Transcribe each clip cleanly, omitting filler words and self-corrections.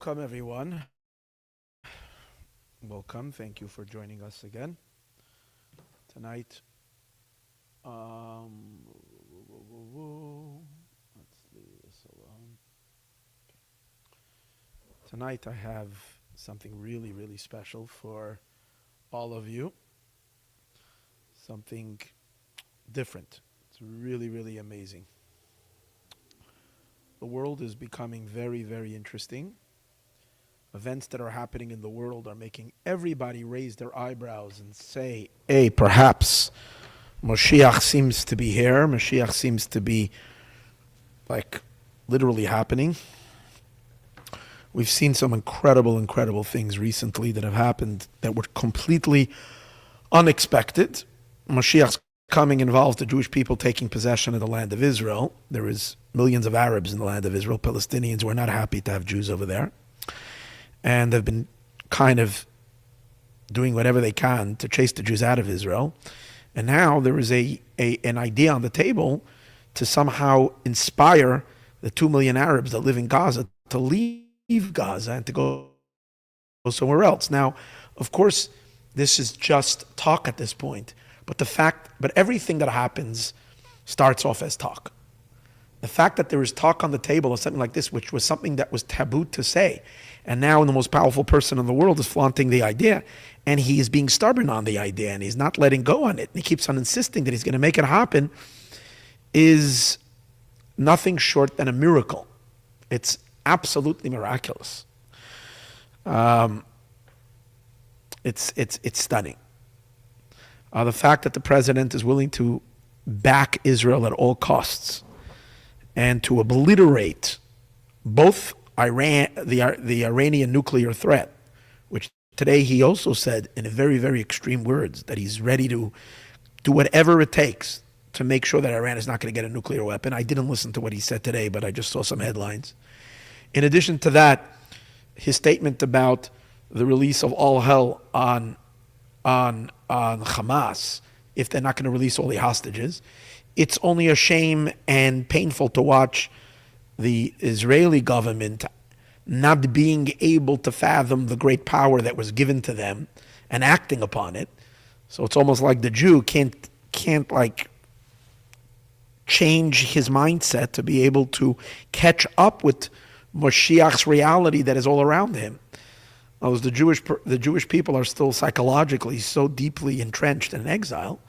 Welcome, everyone. Welcome. Thank you for joining us again tonight. Let's leave this alone. Tonight, I have something really, really special for all of you. Something different. It's really, really amazing. The world is becoming very, very interesting. Events that are happening in the world are making everybody raise their eyebrows and say, hey, perhaps Moshiach seems to be here. Mashiach seems to be like literally happening. We've seen some incredible, incredible things recently that have happened that were completely unexpected. Mashiach's coming involves the Jewish people taking possession of the land of Israel. There is millions of Arabs in the land of Israel. Palestinians were not happy to have Jews over there. And they've been kind of doing whatever they can to chase the Jews out of Israel. And now there is an idea on the table to somehow inspire the 2 million Arabs that live in Gaza to leave Gaza and to go somewhere else. Now, of course, this is just talk at this point. But everything that happens starts off as talk. The fact that there is talk on the table of something like this, which was something that was taboo to say, and now the most powerful person in the world is flaunting the idea, and he is being stubborn on the idea, and he's not letting go on it, and he keeps on insisting that he's going to make it happen, is nothing short than a miracle. It's absolutely miraculous. It's stunning. The fact that the president is willing to back Israel at all costs and to obliterate both the Iranian nuclear threat, which today he also said in very, very extreme words that he's ready to do whatever it takes to make sure that Iran is not going to get a nuclear weapon. I didn't listen to what he said today, but I just saw some headlines. In addition to that, his statement about the release of all hell on Hamas, if they're not going to release all the hostages. It's only a shame and painful to watch the Israeli government not being able to fathom the great power that was given to them and acting upon it. So it's almost like the Jew can't like change his mindset to be able to catch up with Moshiach's reality that is all around him. As the Jewish people are still psychologically so deeply entrenched in exile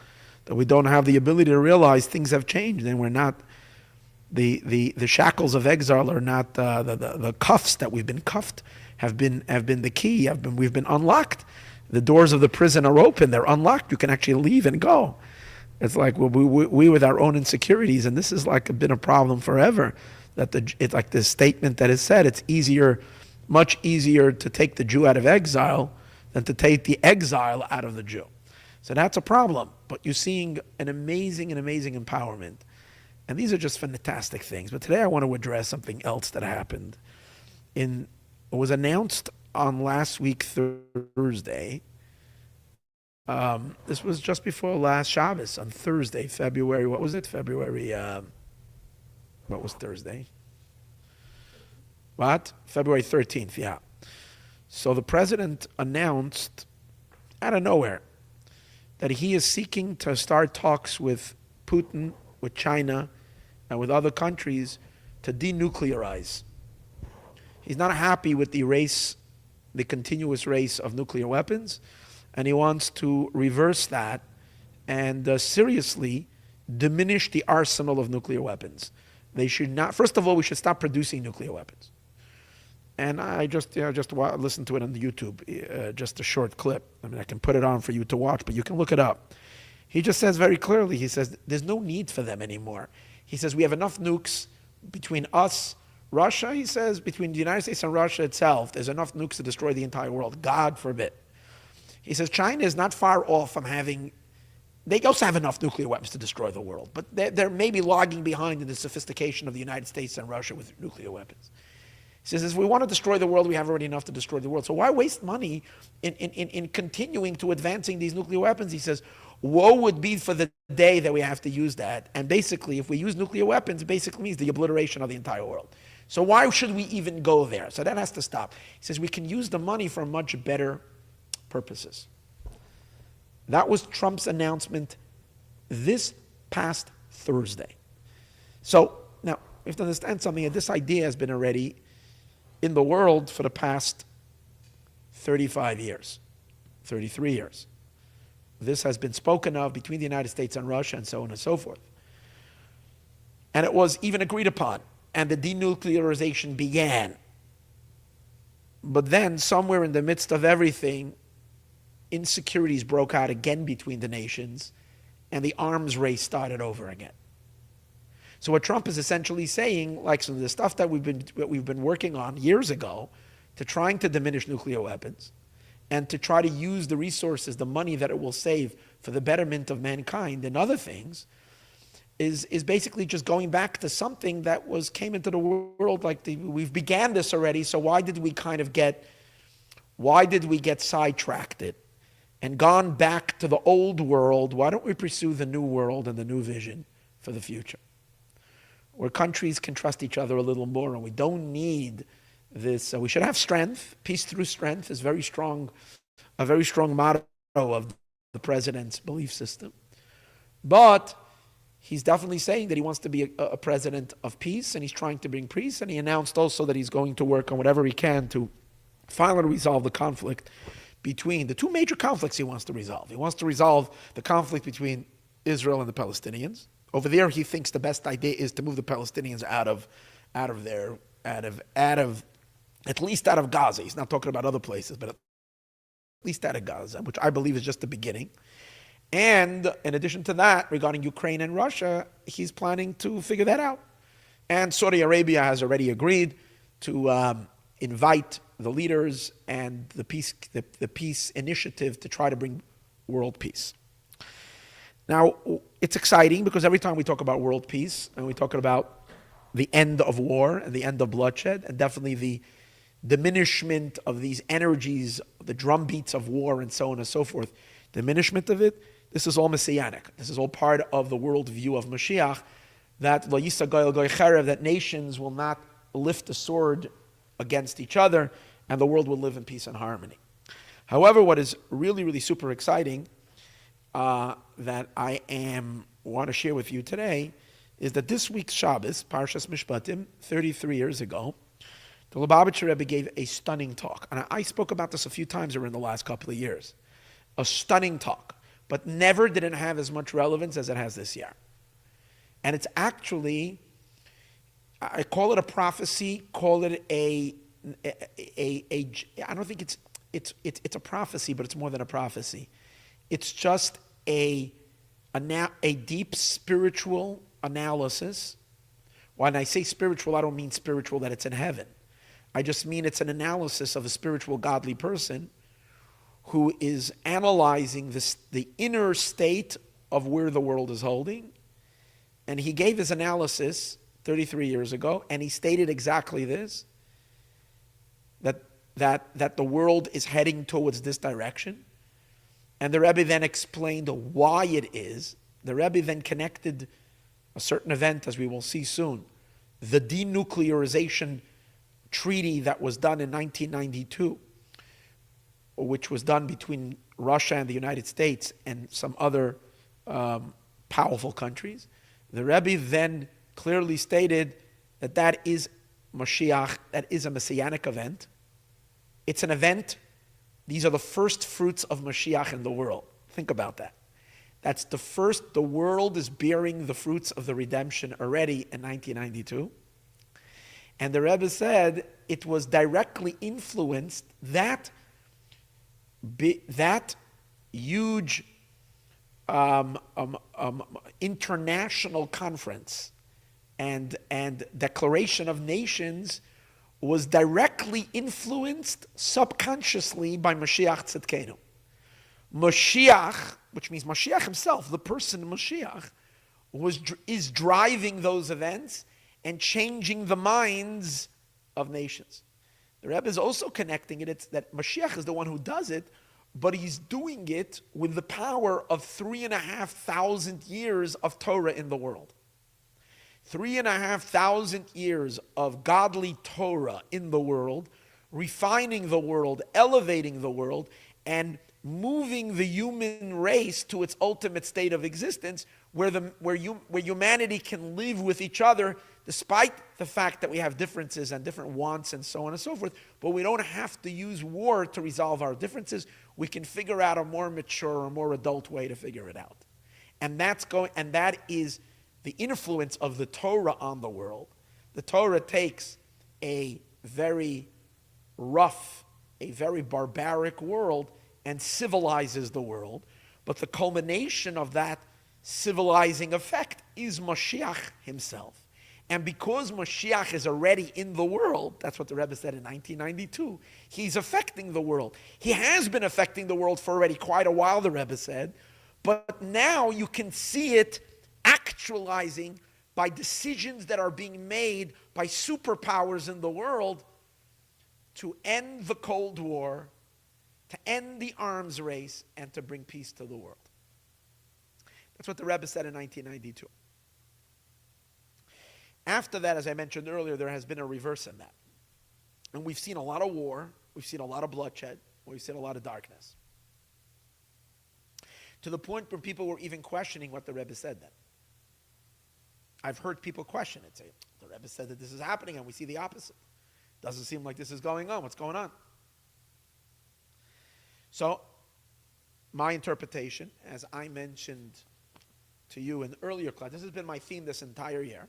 that we don't have the ability to realize things have changed, and we're not the shackles of exile are not the cuffs that we've been cuffed have been the key. We've been unlocked. The doors of the prison are open. They're unlocked. You can actually leave and go. It's like we with our own insecurities, and this is like been a problem forever. It's like this statement that is said. It's much easier to take the Jew out of exile than to take the exile out of the Jew. So that's a problem. But you're seeing an amazing empowerment. And these are just fantastic things. But today I want to address something else that happened. It was announced on last week, Thursday. This was just before last Shabbos, on Thursday, February, what was it? What was Thursday? What? February 13th, yeah. So the president announced out of nowhere that he is seeking to start talks with Putin, with China, and with other countries to denuclearize. He's not happy with the continuous race of nuclear weapons, and he wants to reverse that and seriously diminish the arsenal of nuclear weapons. They should not, first of all, we should stop producing nuclear weapons. And I just listened to it on the YouTube, just a short clip. I mean, I can put it on for you to watch, but you can look it up. He just says very clearly, he says, there's no need for them anymore. He says, we have enough nukes between us, Russia, he says, between the United States and Russia itself, there's enough nukes to destroy the entire world. God forbid. He says, China is not far off from having, they also have enough nuclear weapons to destroy the world, but they're maybe lagging behind in the sophistication of the United States and Russia with nuclear weapons. He says, if we want to destroy the world, we have already enough to destroy the world. So why waste money in continuing to advancing these nuclear weapons? He says, woe would be for the day that we have to use that. And basically, if we use nuclear weapons, it basically means the obliteration of the entire world. So why should we even go there? So that has to stop. He says we can use the money for much better purposes. That was Trump's announcement this past Thursday. So now we have to understand something, that this idea has been already in the world for the past 35 years, 33 years. This has been spoken of between the United States and Russia and so on and so forth. And it was even agreed upon, and the denuclearization began. But then, somewhere in the midst of everything, insecurities broke out again between the nations, and the arms race started over again. So what Trump is essentially saying, like some of the stuff that we've been working on years ago, to trying to diminish nuclear weapons, and to try to use the resources, the money that it will save for the betterment of mankind and other things, is basically just going back to something that came into the world we've began this already. So why did we get sidetracked and gone back to the old world? Why don't we pursue the new world and the new vision for the future, where countries can trust each other a little more, and we don't need this. We should have strength. Peace through strength is a very strong motto of the president's belief system. But he's definitely saying that he wants to be a president of peace, and he's trying to bring peace. And he announced also that he's going to work on whatever he can to finally resolve the conflict between the two major conflicts he wants to resolve. He wants to resolve the conflict between Israel and the Palestinians. Over there, he thinks the best idea is to move the Palestinians out of at least out of Gaza. He's not talking about other places, but at least out of Gaza, which I believe is just the beginning. And in addition to that, regarding Ukraine and Russia, he's planning to figure that out. And Saudi Arabia has already agreed to invite the leaders and the peace initiative to try to bring world peace. Now, it's exciting because every time we talk about world peace and we talk about the end of war and the end of bloodshed, and definitely the diminishment of these energies, the drumbeats of war and so on and so forth, diminishment of it, this is all Messianic. This is all part of the worldview of Mashiach, that lo yisa goy goy cherev, that nations will not lift a sword against each other, and the world will live in peace and harmony. However, what is really, really super exciting that I want to share with you today is that this week's Shabbos, Parshas Mishpatim, 33 years ago, the Lubavitcher Rebbe gave a stunning talk. And I spoke about this a few times over in the last couple of years. A stunning talk, but never did it have as much relevance as it has this year. And it's actually, I call it a prophecy, call it I don't think it's a prophecy, but it's more than a prophecy. It's just a deep spiritual analysis. When I say spiritual, I don't mean spiritual that it's in heaven. I just mean it's an analysis of a spiritual, godly person who is analyzing the inner state of where the world is holding. And he gave his analysis 33 years ago, and he stated exactly this, that the world is heading towards this direction. And the Rebbe then explained why it is. The Rebbe then connected a certain event, as we will see soon, the denuclearization treaty that was done in 1992, which was done between Russia and the United States and some other powerful countries. The Rebbe then clearly stated that is Mashiach, that is a Messianic event. It's an event. These are the first fruits of Mashiach in the world. Think about that. That's the world is bearing the fruits of the redemption already in 1992. And the Rebbe said it was directly influenced, that huge international conference and declaration of nations was directly influenced subconsciously by Mashiach Tzidkenu. Mashiach, which means Mashiach himself, the person Mashiach, is driving those events and changing the minds of nations. The Rebbe is also connecting it. It's that Mashiach is the one who does it, but he's doing it with the power of 3,500 years of Torah in the world. 3,500 years of godly Torah in the world, refining the world, elevating the world, and moving the human race to its ultimate state of existence, where humanity can live with each other, despite the fact that we have differences and different wants and so on and so forth. But we don't have to use war to resolve our differences. We can figure out a more mature or more adult way to figure it out. And that is the influence of the Torah on the world. The Torah takes a very rough, a very barbaric world and civilizes the world. But the culmination of that civilizing effect is Moshiach himself. And because Mashiach is already in the world, that's what the Rebbe said in 1992, he's affecting the world. He has been affecting the world for already quite a while, the Rebbe said, but now you can see it actualizing by decisions that are being made by superpowers in the world to end the Cold War, to end the arms race, and to bring peace to the world. That's what the Rebbe said in 1992. After that, as I mentioned earlier, there has been a reverse in that. And we've seen a lot of war, we've seen a lot of bloodshed, we've seen a lot of darkness. To the point where people were even questioning what the Rebbe said then. I've heard people question it, say, the Rebbe said that this is happening and we see the opposite. Doesn't seem like this is going on. What's going on? So, my interpretation, as I mentioned to you in earlier class, this has been my theme this entire year.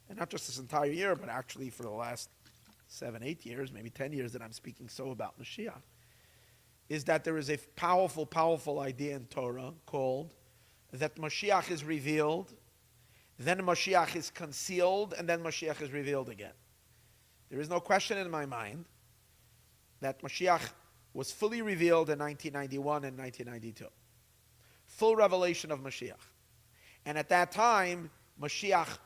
And not just this entire year, but actually for the last 7, 8 years, maybe 10 years that I'm speaking so about Mashiach, is that there is a powerful, powerful idea in Torah called that Mashiach is revealed, then Mashiach is concealed, and then Mashiach is revealed again. There is no question in my mind that Mashiach was fully revealed in 1991 and 1992. Full revelation of Mashiach. And at that time, Mashiach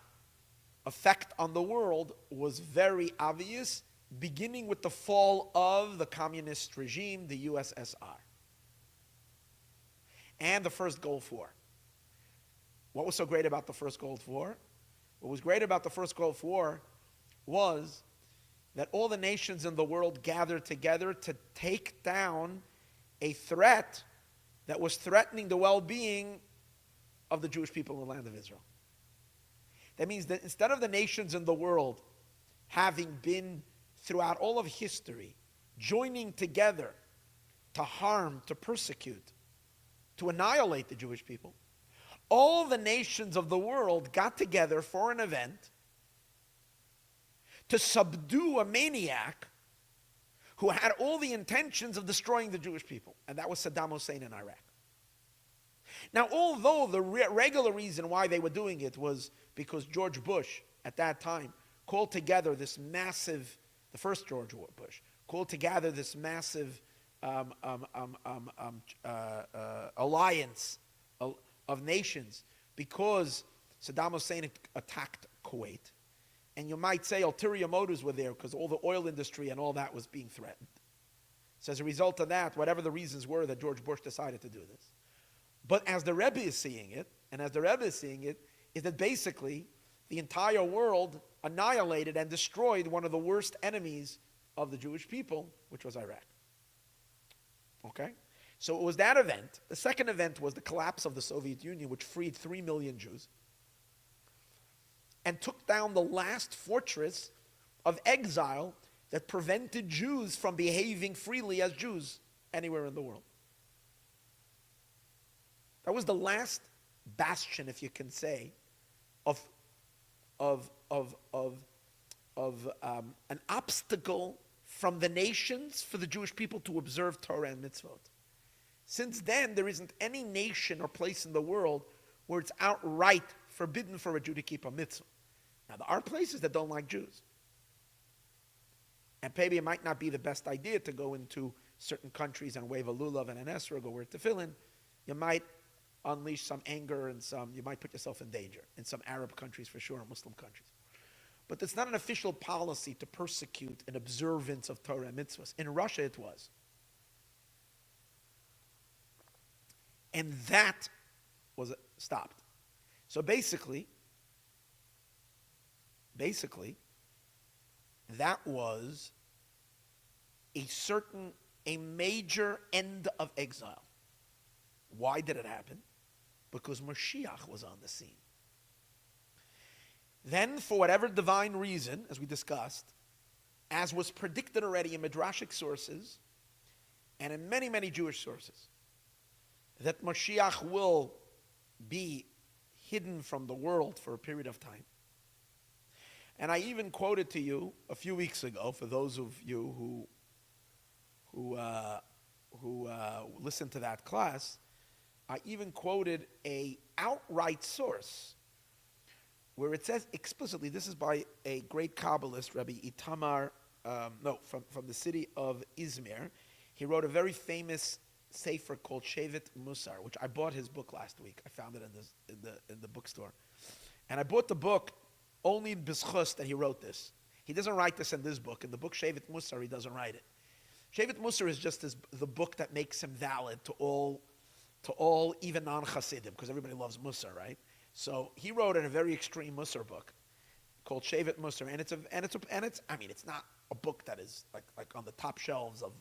effect on the world was very obvious, beginning with the fall of the communist regime, the USSR, and the first Gulf War. What was so great about the first Gulf War? What was great about the first Gulf War was that all the nations in the world gathered together to take down a threat that was threatening the well-being of the Jewish people in the land of Israel. That means that instead of the nations in the world having been throughout all of history joining together to harm, to persecute, to annihilate the Jewish people, all the nations of the world got together for an event to subdue a maniac who had all the intentions of destroying the Jewish people, and that was Saddam Hussein in Iraq. Now, although the regular reason why they were doing it was because George Bush, at that time, called together this massive, the first George Bush, called together this massive alliance of nations because Saddam Hussein attacked Kuwait. And you might say ulterior motives were there because all the oil industry and all that was being threatened. So as a result of that, whatever the reasons were that George Bush decided to do this. But as the Rebbe is seeing it, is that basically the entire world annihilated and destroyed one of the worst enemies of the Jewish people, which was Iraq. Okay? So it was that event. The second event was the collapse of the Soviet Union, which freed 3 million Jews and took down the last fortress of exile that prevented Jews from behaving freely as Jews anywhere in the world. That was the last bastion, if you can say, of an obstacle from the nations for the Jewish people to observe Torah and mitzvot. Since then, there isn't any nation or place in the world where it's outright forbidden for a Jew to keep a mitzvah. Now, there are places that don't like Jews. And maybe it might not be the best idea to go into certain countries and wave a lulav and an esrog or wear tefillin. You might unleash some anger and you might put yourself in danger in some Arab countries for sure, or Muslim countries. But it's not an official policy to persecute an observance of Torah and mitzvahs. In Russia it was. And that was stopped. So basically, Basically, that was a major end of exile. Why did it happen? Because Moshiach was on the scene. Then, for whatever divine reason, as we discussed, as was predicted already in Midrashic sources and in many, many Jewish sources, that Mashiach will be hidden from the world for a period of time. And I even quoted to you a few weeks ago, for those of you who listened to that class, I even quoted a outright source where it says explicitly, this is by a great Kabbalist, Rebbe Itamar, from the city of Izmir. He wrote a very famous sefer called Shevet Musar, which I bought his book last week. I found it in the bookstore. And I bought the book only in B'schus that he wrote this. He doesn't write this in this book. In the book Shevet Musar, he doesn't write it. Shevet Musar is just the book that makes him valid to all even non-Hasidim, because everybody loves Musar, right? So he wrote a very extreme Musar book called Shevet Musar, and it's not a book that is like on the top shelves of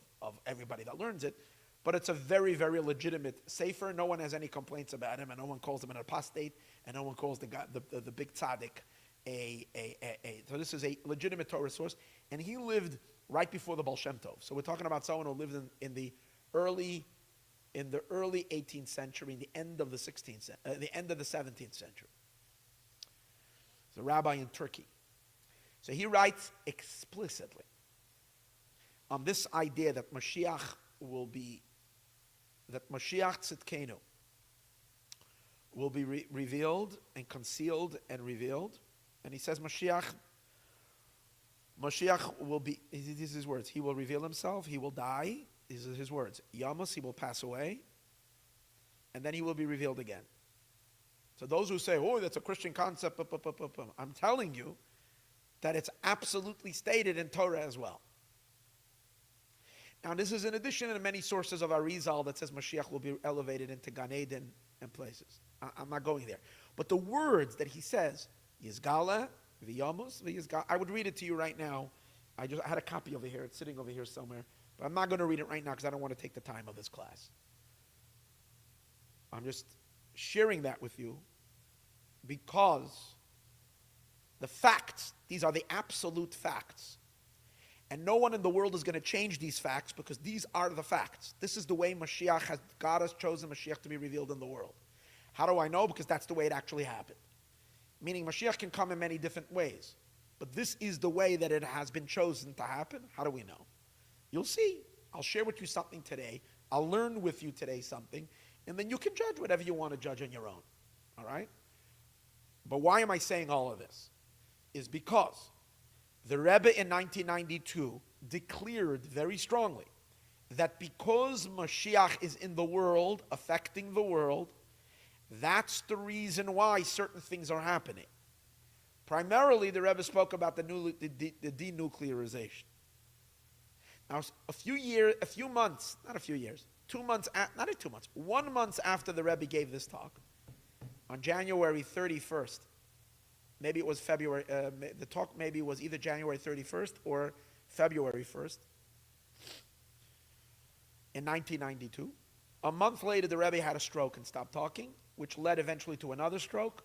everybody that learns it, but it's a very, very legitimate sefer. No one has any complaints about him, and no one calls him an apostate, and no one calls the big tzaddik so this is a legitimate Torah source, and he lived right before the Baal Shem Tov. So we're talking about someone who lived in the early 18th century, the end of the 17th century. He's a rabbi in Turkey. So he writes explicitly on this idea that Mashiach Tzidkenu will be revealed and concealed and revealed. And he says Mashiach will be, these are his words, he will reveal himself, he will die, these are his words, Yamos, he will pass away, and then he will be revealed again. So those who say, oh, that's a Christian concept, I'm telling you that it's absolutely stated in Torah as well. Now this is in addition to many sources of Arizal that says Mashiach will be elevated into Gan Eden and places. I'm not going there. But the words that he says, Yizgala, V'yamus, V'yizgala, I would read it to you right now. I had a copy over here. It's sitting over here somewhere. But I'm not going to read it right now because I don't want to take the time of this class. I'm just sharing that with you because the facts, these are the absolute facts. And no one in the world is going to change these facts because these are the facts. This is the way God has chosen Mashiach to be revealed in the world. How do I know? Because that's the way it actually happened. Meaning Mashiach can come in many different ways. But this is the way that it has been chosen to happen. How do we know? You'll see. I'll share with you something today. I'll learn with you today something. And then you can judge whatever you want to judge on your own. All right? But why am I saying all of this? Is because the Rebbe in 1992 declared very strongly that because Mashiach is in the world, affecting the world, that's the reason why certain things are happening. Primarily, the Rebbe spoke about the denuclearization. Now, 1 month after the Rebbe gave this talk, on January 31st, maybe it was February, the talk maybe was either January 31st or February 1st, in 1992. A month later, the Rebbe had a stroke and stopped talking, which led eventually to another stroke,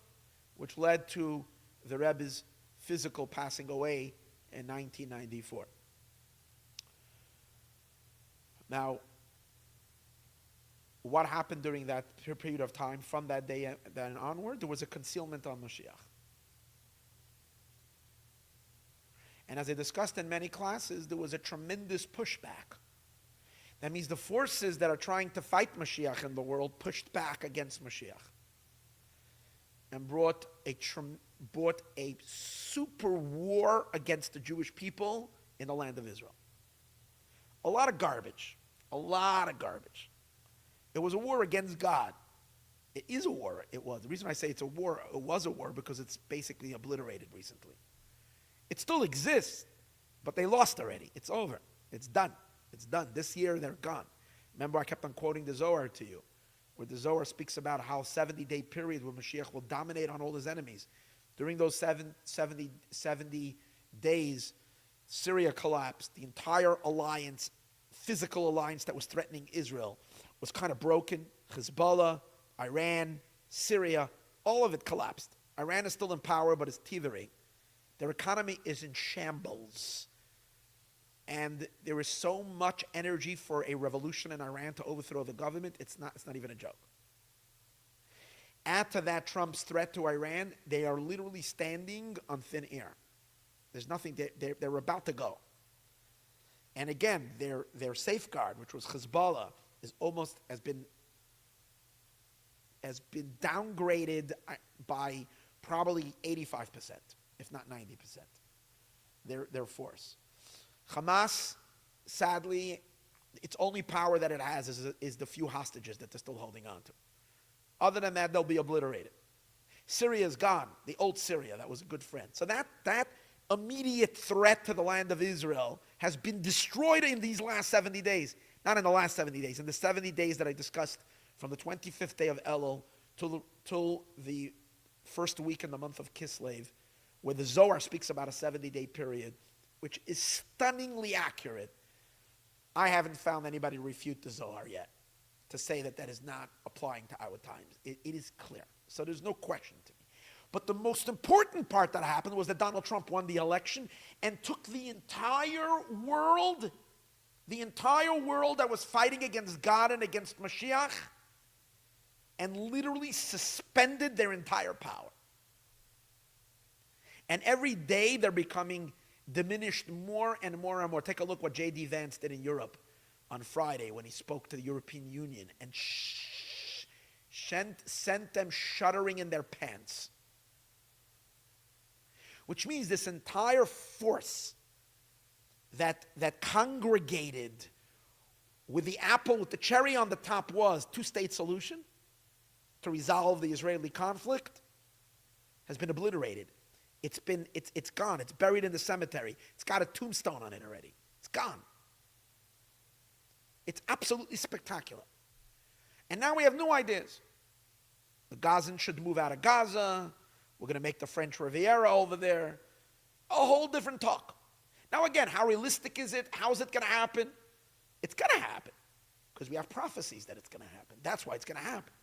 which led to the Rebbe's physical passing away in 1994. Now, what happened during that period of time from that day then onward? There was a concealment on Mashiach. And as I discussed in many classes, there was a tremendous pushback. That means the forces that are trying to fight Mashiach in the world pushed back against Mashiach and brought a super war against the Jewish people in the land of Israel. A lot of garbage. It was a war against God. It is a war. It was. The reason I say it's a war, it was a war, because it's basically obliterated recently. It still exists, but they lost already. It's over. It's done. It's done. This year, they're gone. Remember, I kept on quoting the Zohar to you, where the Zohar speaks about how 70-day period where Mashiach will dominate on all his enemies. During those 70 days, Syria collapsed. The entire alliance, physical alliance that was threatening Israel, was kind of broken. Hezbollah, Iran, Syria, all of it collapsed. Iran is still in power, but it's teetering. Their economy is in shambles. And there is so much energy for a revolution in Iran to overthrow the government, it's not even a joke. Add to that Trump's threat to Iran, they are literally standing on thin air. There's nothing, they're about to go. And again, their safeguard, which was Hezbollah, has been downgraded by probably 85%, if not 90%. Their force. Hamas, sadly, its only power that it has is the few hostages that they're still holding on to. Other than that, they'll be obliterated. Syria is gone, the old Syria, that was a good friend. So that immediate threat to the land of Israel has been destroyed in these last 70 days. Not in the last 70 days, in the 70 days that I discussed from the 25th day of Elul till the first week in the month of Kislev, where the Zohar speaks about a 70-day period, which is stunningly accurate. I haven't found anybody refute the Zohar yet to say that is not applying to our times. It is clear. So there's no question to me. But the most important part that happened was that Donald Trump won the election and took the entire world that was fighting against God and against Mashiach, and literally suspended their entire power. And every day they're becoming diminished more and more and more. Take a look what J.D. Vance did in Europe on Friday when he spoke to the European Union and sent them shuddering in their pants. Which means this entire force that congregated with the cherry on the top was two-state solution to resolve the Israeli conflict, has been obliterated. It's gone. It's buried in the cemetery. It's got a tombstone on it already. It's gone. It's absolutely spectacular. And now we have new ideas. The Gazans should move out of Gaza. We're going to make the French Riviera over there. A whole different talk. Now again, how realistic is it? How is it going to happen? It's going to happen because we have prophecies that it's going to happen. That's why it's going to happen.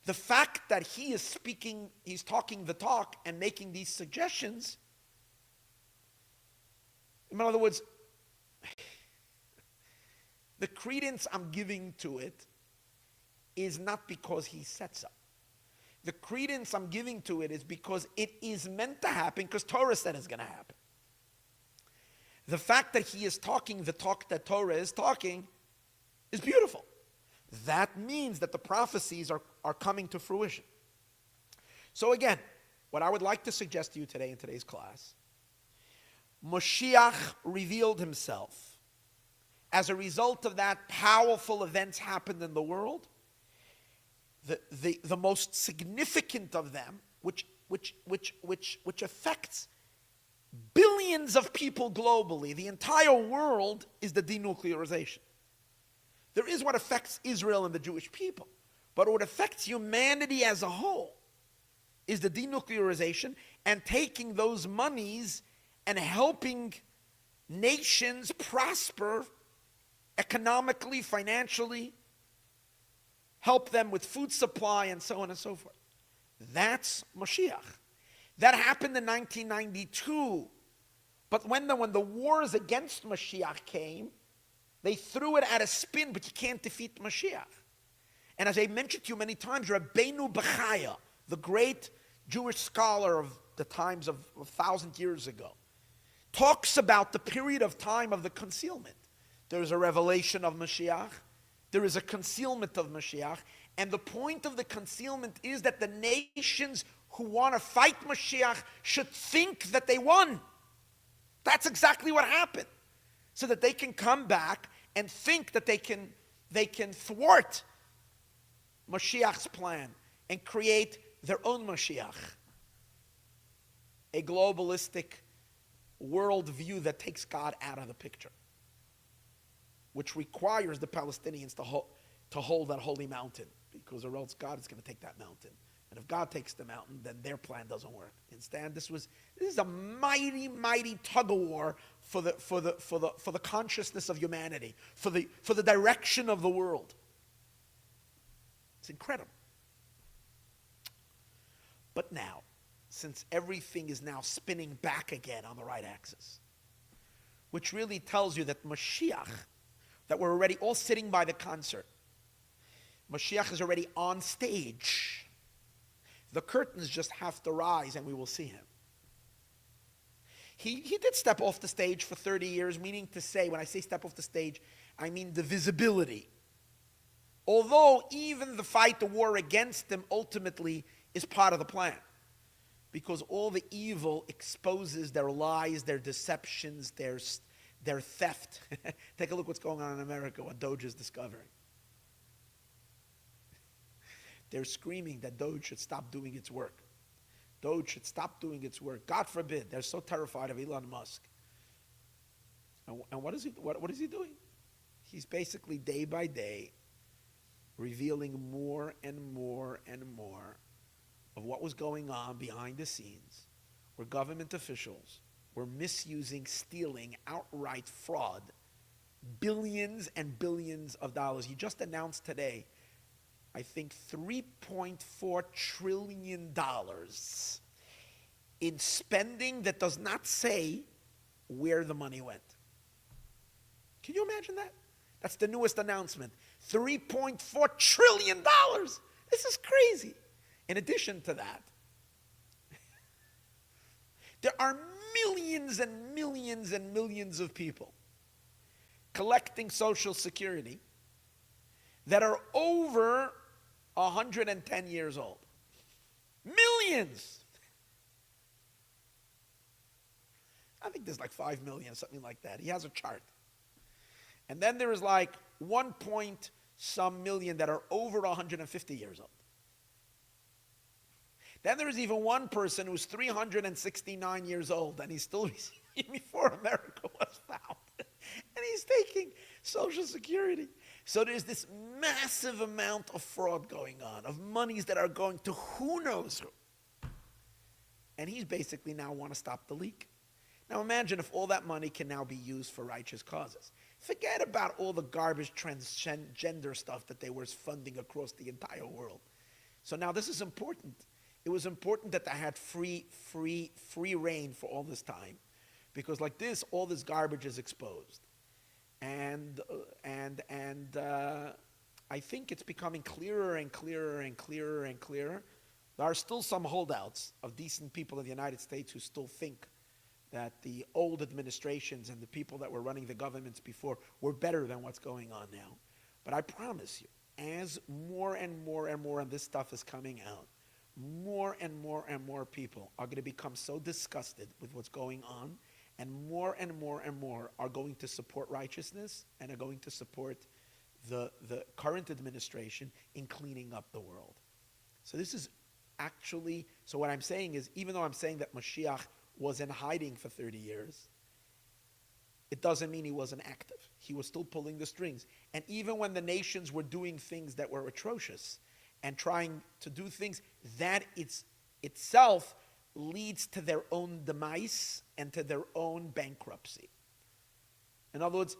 The fact that he is speaking, he's talking the talk and making these suggestions, in other words, the credence I'm giving to it is not because he said so. The credence I'm giving to it is because it is meant to happen because Torah said it's going to happen. The fact that he is talking the talk that Torah is talking is beautiful. That means that the prophecies are coming to fruition. So again, what I would like to suggest to you today in today's class, Moshiach revealed himself. As a result of that, powerful events happened in the world. The most significant of them, which affects billions of people globally, the entire world, is the denuclearization. There is what affects Israel and the Jewish people, but what affects humanity as a whole is the denuclearization and taking those monies and helping nations prosper economically, financially, help them with food supply and so on and so forth. That's Moshiach. That happened in 1992. But when the wars against Mashiach came, they threw it at a spin, but you can't defeat Mashiach. And as I mentioned to you many times, Rabbeinu Bechaya, the great Jewish scholar of the times of 1,000 years ago, talks about the period of time of the concealment. There is a revelation of Mashiach. There is a concealment of Mashiach. And the point of the concealment is that the nations who want to fight Mashiach should think that they won. That's exactly what happened. So that they can come back and think that they can thwart Mashiach's plan and create their own Mashiach. A globalistic worldview that takes God out of the picture, which requires the Palestinians to hold that holy mountain, because or else God is going to take that mountain And if God takes the mountain, then their plan doesn't work. Instead, this is a mighty, mighty tug of war for the consciousness of humanity, for the direction of the world. It's incredible. But now, since everything is now spinning back again on the right axis, which really tells you that Mashiach, that we're already all sitting by the concert, Mashiach is already on stage. The curtains just have to rise and we will see him. He did step off the stage for 30 years, meaning to say, when I say step off the stage, I mean the visibility. Although even the fight, the war against him ultimately is part of the plan. Because all the evil exposes their lies, their deceptions, their theft. Take a look what's going on in America, what Doge is discovering. They're screaming that Doge should stop doing its work. Doge should stop doing its work. God forbid. They're so terrified of Elon Musk. And what is he doing? He's basically day by day revealing more and more and more of what was going on behind the scenes, where government officials were misusing, stealing, outright fraud, billions and billions of dollars. He just announced today, I think, $3.4 trillion in spending that does not say where the money went. Can you imagine that? That's the newest announcement. $3.4 trillion. This is crazy. In addition to that, there are millions and millions and millions of people collecting Social Security that are over 110 years old. Millions! I think there's like 5 million, something like that. He has a chart. And then there is like 1 point some million that are over 150 years old. Then there is even one person who's 369 years old and he's still receiving before America was founded. And he's taking Social Security. So there's this massive amount of fraud going on, of monies that are going to who knows who. And he's basically now want to stop the leak. Now imagine if all that money can now be used for righteous causes. Forget about all the garbage transgender stuff that they were funding across the entire world. So now this is important. It was important that they had free reign for all this time. Because like this, all this garbage is exposed. And I think it's becoming clearer and clearer and clearer and clearer. There are still some holdouts of decent people in the United States who still think that the old administrations and the people that were running the governments before were better than what's going on now. But I promise you, as more and more and more of this stuff is coming out, more and more people are going to become so disgusted with what's going on, and more are going to support righteousness and are going to support the current administration in cleaning up the world. So this is actually, so what I'm saying is, even though I'm saying that Moshiach was in hiding for 30 years, it doesn't mean he wasn't active. He was still pulling the strings. And even when the nations were doing things that were atrocious and trying to do things, that itself leads to their own demise and to their own bankruptcy. In other words,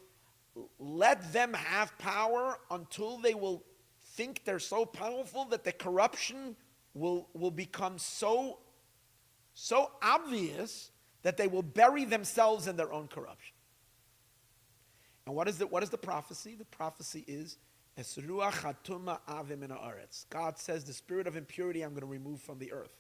let them have power until they will think they're so powerful that the corruption will become so obvious that they will bury themselves in their own corruption. And what is the prophecy? The prophecy is, God says, the spirit of impurity I'm going to remove from the earth.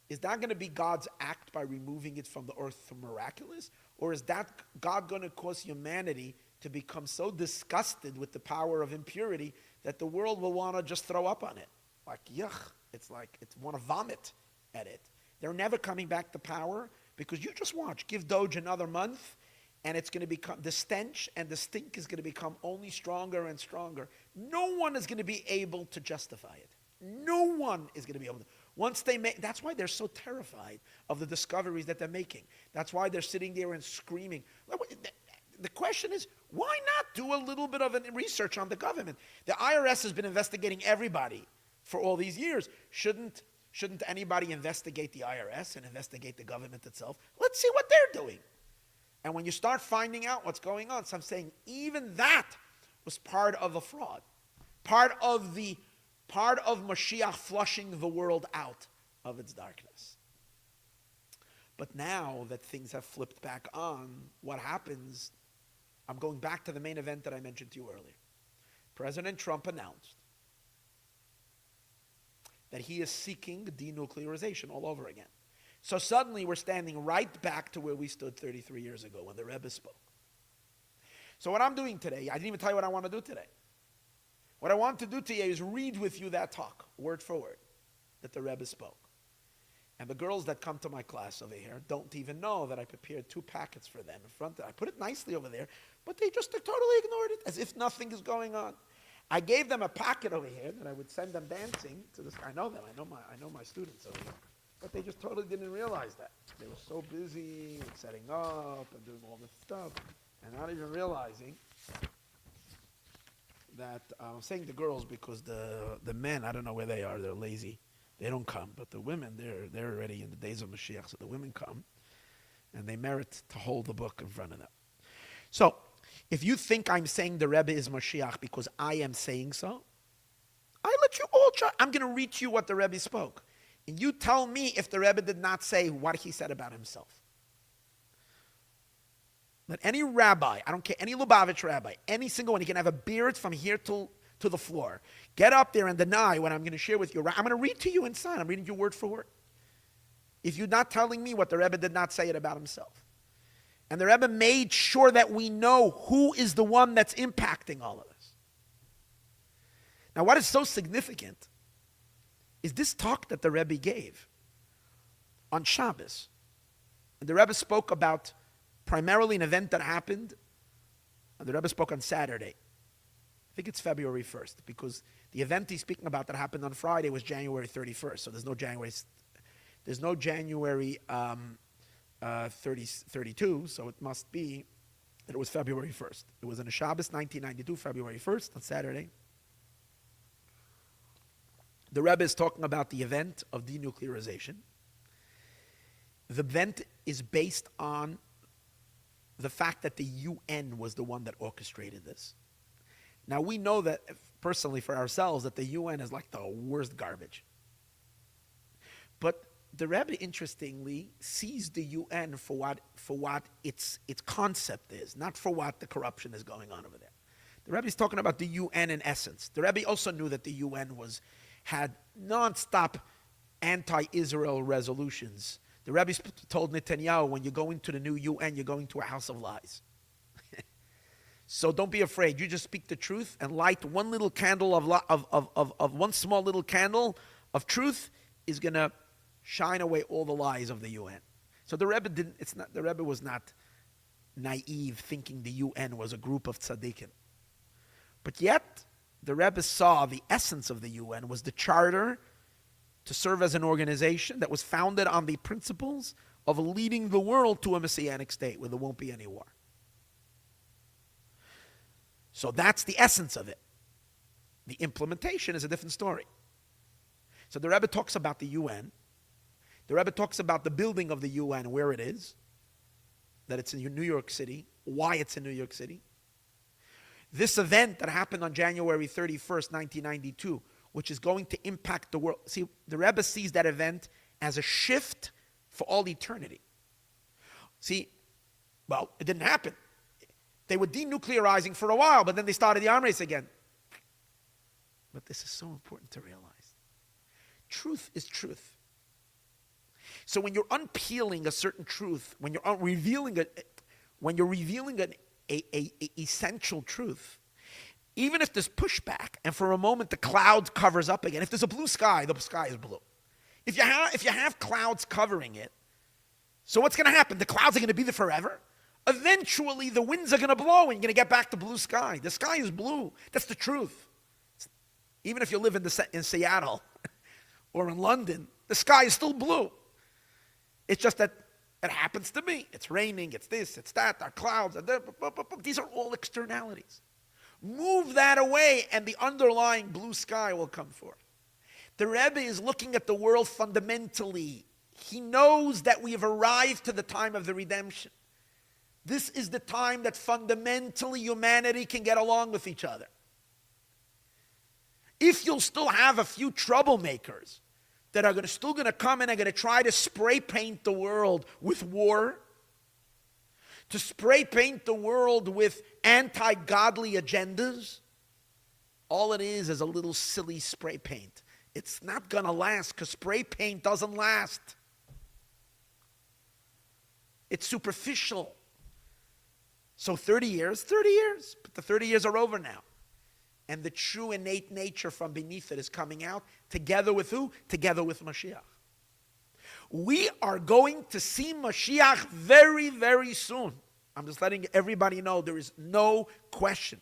Is that going to be God's act by removing it from the earth for miraculous? Or is that God going to cause humanity to become so disgusted with the power of impurity that the world will want to just throw up on it? Like, yuck. It's like, it's want to vomit at it. They're never coming back to power because you just watch. Give Doge another month and it's going to become, the stench and the stink is going to become only stronger and stronger. No one is going to be able to justify it. No one is going to be able to. Once they make, that's why they're so terrified of the discoveries that they're making. That's why they're sitting there and screaming. The question is, why not do a little bit of research on the government? The IRS has been investigating everybody for all these years. Shouldn't Shouldn't anybody investigate the IRS and investigate the government itself? Let's see what they're doing. And when you start finding out what's going on, so I'm saying even that was part of the fraud, part of Mashiach flushing the world out of its darkness. But now that things have flipped back on, what happens? I'm going back to the main event that I mentioned to you earlier. President Trump announced that he is seeking denuclearization all over again. So suddenly we're standing right back to where we stood 33 years ago when the Rebbe spoke. So what I'm doing today, I didn't even tell you what I want to do today. What I want to do today is read with you that talk, word for word, that the Rebbe spoke. And the girls that come to my class over here don't even know that I prepared 2 packets for them in front of them. I put it nicely over there, but they totally ignored it as if nothing is going on. I gave them a packet over here that I would send them dancing to this. I know them. I know my students over here. But they just totally didn't realize that. They were so busy with setting up and doing all this stuff and not even realizing that I'm saying the girls because the men, I don't know where they are. They're lazy. They don't come. But the women, they're already in the days of Mashiach. So the women come and they merit to hold the book in front of them. So if you think I'm saying the Rebbe is Mashiach because I am saying so, I let you all try. I'm going to read to you what the Rebbe spoke. And you tell me if the Rebbe did not say what he said about himself. Let any rabbi, I don't care, any Lubavitch rabbi, any single one, he can have a beard from here to the floor. Get up there and deny what I'm going to share with you. I'm going to read to you inside. I'm reading you word for word. If you're not telling me what the Rebbe did not say it about himself. And the Rebbe made sure that we know who is the one that's impacting all of this. Now, what is so significant is this talk that the Rebbe gave on Shabbos. And the Rebbe spoke about primarily an event that happened. And the Rebbe spoke on Saturday. I think it's February 1st, because the event he's speaking about that happened on Friday was January 31st. So there's no January 32, so it must be that it was February 1st. It was on a Shabbos, 1992, February 1st, on Saturday. The Rebbe is talking about the event of denuclearization. The event is based on the fact that the UN was the one that orchestrated this. Now, we know that, personally for ourselves, that the UN is like the worst garbage. But the Rebbe, interestingly, sees the UN for what its concept is, not for what the corruption is going on over there. The Rebbe is talking about the UN in essence. The Rebbe also knew that the UN had non-stop anti-Israel resolutions. The Rebbe told Netanyahu, when you go into the new UN, you're going to a house of lies. So don't be afraid. You just speak the truth and light one little candle of one small little candle of truth is going to shine away all the lies of the UN. So the Rebbe the Rebbe was not naive thinking the UN was a group of tzaddikim. But yet, the Rebbe saw the essence of the UN was the charter to serve as an organization that was founded on the principles of leading the world to a Messianic state where there won't be any war. So that's the essence of it. The implementation is a different story. So the Rebbe talks about the UN. The Rebbe talks about the building of the UN, where it is, that it's in New York City, why it's in New York City. This event that happened on January 31st, 1992, which is going to impact the world. See, the Rebbe sees that event as a shift for all eternity. See, well, it didn't happen. They were denuclearizing for a while, but then they started the arms race again. But this is so important to realize. Truth is truth. So when you're unpeeling a certain truth, when you're revealing an essential truth, even if there's pushback, and for a moment the cloud covers up again. If there's a blue sky, the sky is blue. If you have clouds covering it, so what's going to happen? The clouds are going to be there forever. Eventually, the winds are going to blow, and you're going to get back to blue sky. The sky is blue. That's the truth. Even if you live in Seattle or in London, the sky is still blue. It's just that it happens to be. It's raining, it's this, it's that, there are clouds. These are all externalities. Move that away, and the underlying blue sky will come forth. The Rebbe is looking at the world fundamentally. He knows that we have arrived to the time of the redemption. This is the time that fundamentally humanity can get along with each other. If you'll still have a few troublemakers that are still going to come and are going to try to spray paint the world with war, to spray paint the world with anti-godly agendas, all it is a little silly spray paint. It's not going to last because spray paint doesn't last. It's superficial. So 30 years, but the 30 years are over now. And the true innate nature from beneath it is coming out, together with who? Together with Mashiach. We are going to see Mashiach very, very soon. I'm just letting everybody know there is no question.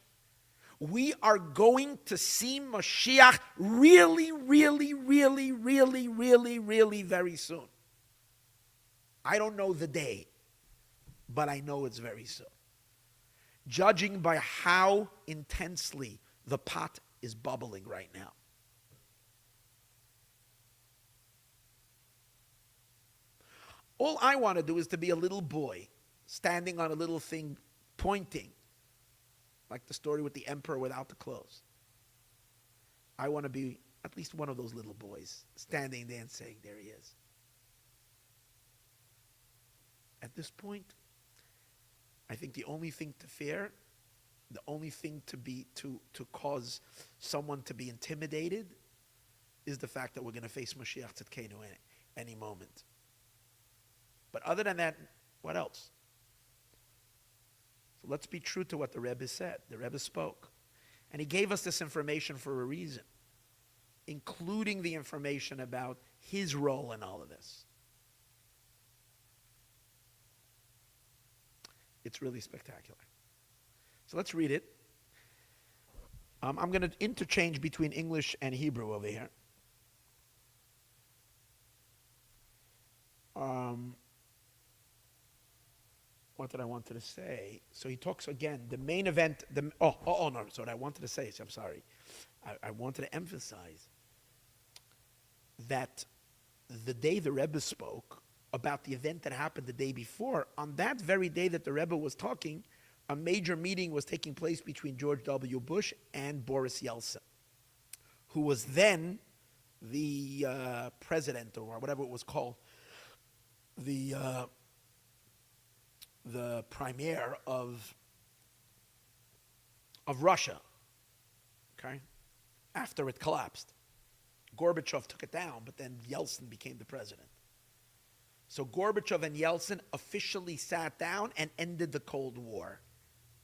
We are going to see Mashiach really, really, really, really, really, really very soon. I don't know the day, but I know it's very soon. Judging by how intensely the pot is bubbling right now. All I want to do is to be a little boy standing on a little thing pointing, like the story with the emperor without the clothes. I want to be at least one of those little boys standing there and saying, there he is. At this point, I think the only thing to fear, the only thing to cause someone to be intimidated is the fact that we're going to face Mashiach Tzidkenu any moment. But other than that, what else? So let's be true to what the Rebbe said. The Rebbe spoke. And he gave us this information for a reason, including the information about his role in all of this. It's really spectacular. So let's read it. I'm going to interchange between English and Hebrew over here. What did I want to say? So he talks again, the main event, no, so what I wanted to say, I'm sorry. I wanted to emphasize that the day the Rebbe spoke about the event that happened the day before, on that very day that the Rebbe was talking, a major meeting was taking place between George W. Bush and Boris Yeltsin, who was then the president, or whatever it was called, the premier of Russia, okay, after it collapsed. Gorbachev took it down, but then Yeltsin became the president. So Gorbachev and Yeltsin officially sat down and ended the Cold War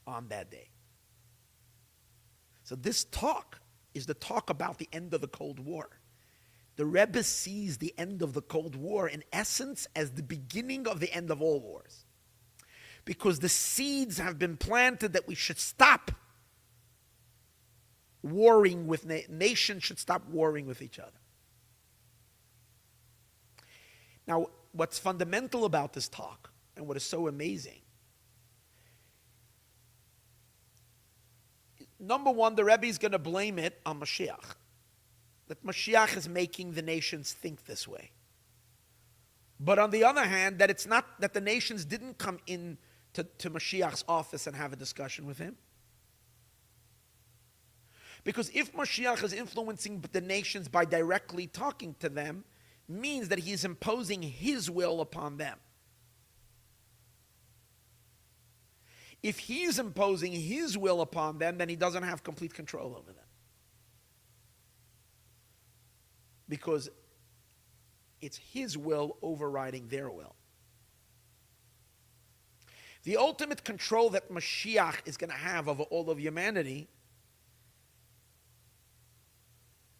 on that day. So this talk is the talk about the end of the Cold War. The Rebbe sees the end of the Cold War in essence as the beginning of the end of all wars. Because the seeds have been planted that we should stop warring with nations, should stop warring with each other. Now, what's fundamental about this talk, and what is so amazing, number one, the Rebbe is going to blame it on Mashiach. That Mashiach is making the nations think this way. But on the other hand, that it's not that the nations didn't come in to Mashiach's office and have a discussion with him. Because if Mashiach is influencing the nations by directly talking to them, means that he's imposing his will upon them. If he's imposing his will upon them, then he doesn't have complete control over them. Because it's his will overriding their will. The ultimate control that Mashiach is going to have over all of humanity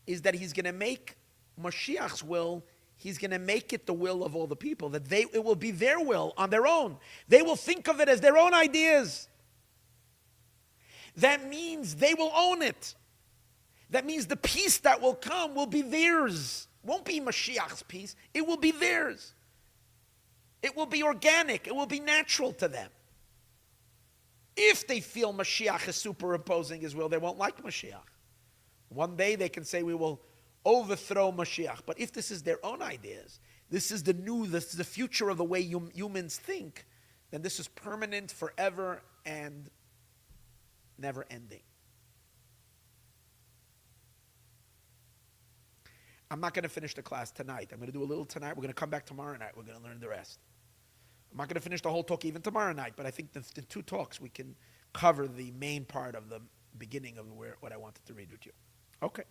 is that he's going to make Mashiach's will, he's going to make it the will of all the people, that it will be their will on their own. They will think of it as their own ideas. That means they will own it. That means the peace that will come will be theirs. Won't be Mashiach's peace. It will be theirs. It will be organic. It will be natural to them. If they feel Mashiach is superimposing his will, they won't like Mashiach. One day they can say, we will overthrow Mashiach. But if this is their own ideas, this is the future of the way humans think, then this is permanent, forever, and never ending. I'm not going to finish the class tonight. I'm going to do a little tonight. We're going to come back tomorrow night. We're going to learn the rest. I'm not going to finish the whole talk even tomorrow night, but I think the two talks we can cover the main part of the beginning of what I wanted to read with you. Okay.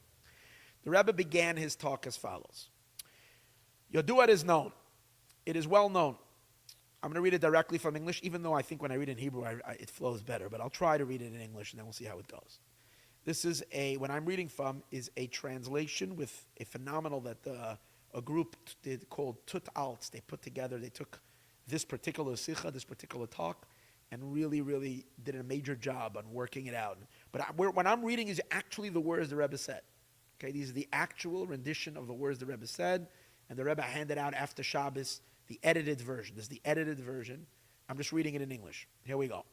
The Rebbe began his talk as follows. Yodua is known. It is well known. I'm going to read it directly from English, even though I think when I read it in Hebrew, it flows better, but I'll try to read it in English, and then we'll see how it goes. This is what I'm reading from is a translation with a phenomenal that a group did called Tut Alts. They put together, they took this particular sikha, this particular talk, and really, really did a major job on working it out. But what I'm reading is actually the words the Rebbe said. Okay, these are the actual rendition of the words the Rebbe said, and the Rebbe handed out after Shabbos the edited version. This is the edited version. I'm just reading it in English. Here we go.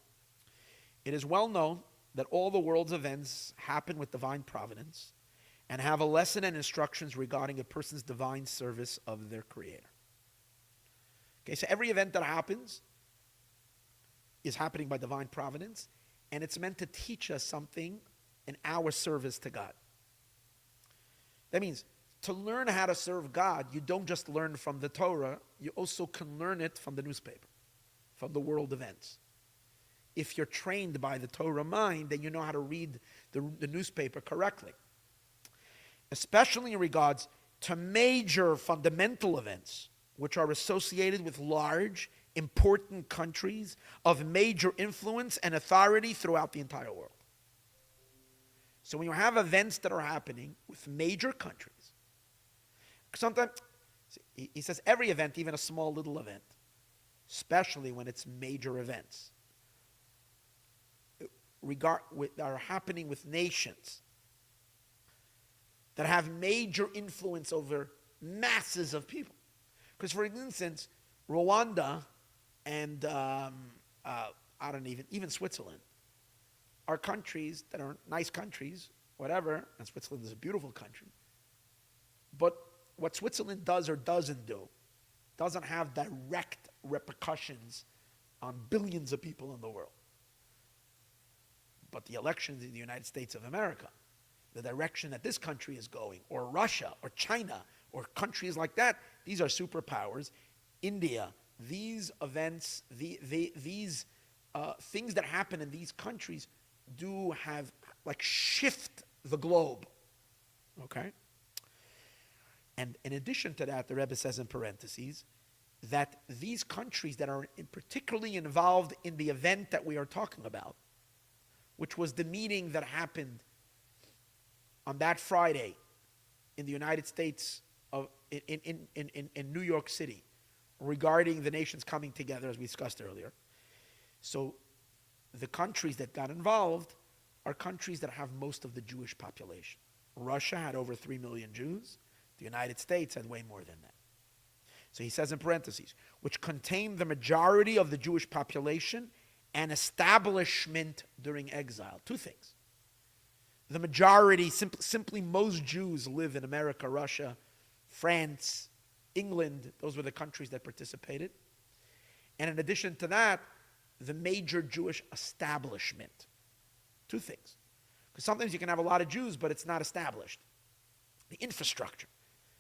It is well known that all the world's events happen with divine providence and have a lesson and instructions regarding a person's divine service of their Creator. Okay, so every event that happens is happening by divine providence, and it's meant to teach us something in our service to God. That means to learn how to serve God, you don't just learn from the Torah, you also can learn it from the newspaper, from the world events. If you're trained by the Torah mind, then you know how to read the newspaper correctly. Especially in regards to major fundamental events, which are associated with large, important countries of major influence and authority throughout the entire world. So when you have events that are happening with major countries, sometimes, he says every event, even a small little event, especially when it's major events, that are happening with nations that have major influence over masses of people. Because, for instance, Rwanda and even Switzerland are countries that are nice countries, whatever, and Switzerland is a beautiful country. But what Switzerland does or doesn't do doesn't have direct repercussions on billions of people in the world. But the elections in the United States of America, the direction that this country is going, or Russia, or China, or countries like that, these are superpowers. India, these events, these things that happen in these countries do have, shift the globe. Okay? And in addition to that, the Rebbe says in parentheses, that these countries that are particularly involved in the event that we are talking about, which was the meeting that happened on that Friday in the United States, in New York City, regarding the nations coming together, as we discussed earlier. So the countries that got involved are countries that have most of the Jewish population. Russia had over 3 million Jews. The United States had way more than that. So he says in parentheses, which contain the majority of the Jewish population and establishment during exile. Two things. The majority, simply most Jews live in America, Russia, France, England. Those were the countries that participated. And in addition to that, the major Jewish establishment. Two things. Because sometimes you can have a lot of Jews, but it's not established. The infrastructure.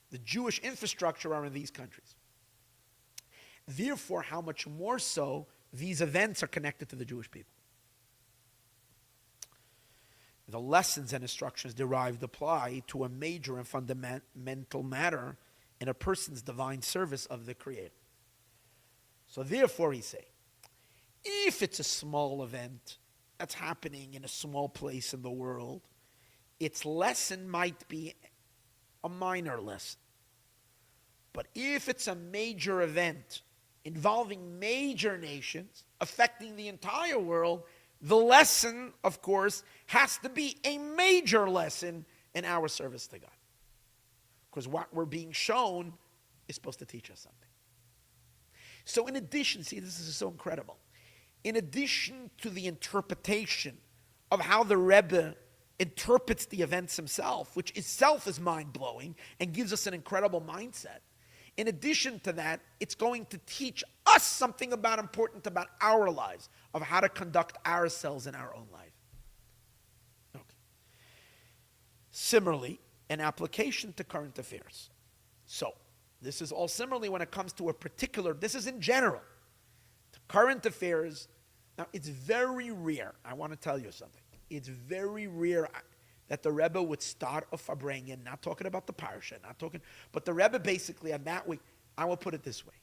The Jewish infrastructure are in these countries. Therefore, how much more so these events are connected to the Jewish people. The lessons and instructions derived apply to a major and fundamental matter in a person's divine service of the Creator. So therefore, he say, if it's a small event that's happening in a small place in the world, its lesson might be a minor lesson. But if it's a major event involving major nations, affecting the entire world, the lesson, of course, has to be a major lesson in our service to God. Because what we're being shown is supposed to teach us something. So in addition, see, this is so incredible. In addition to the interpretation of how the Rebbe interprets the events himself, which itself is mind-blowing and gives us an incredible mindset. In addition to that, it's going to teach us something important about our lives, of how to conduct ourselves in our own life. Okay. Similarly, an application to current affairs. So, this is all similarly when it comes to a particular, this is in general, to current affairs. Now, it's very rare, I want to tell you something, it's very rare that the Rebbe would start a Farbrengen, not talking about the parsha, but the Rebbe basically on that week, I will put it this way.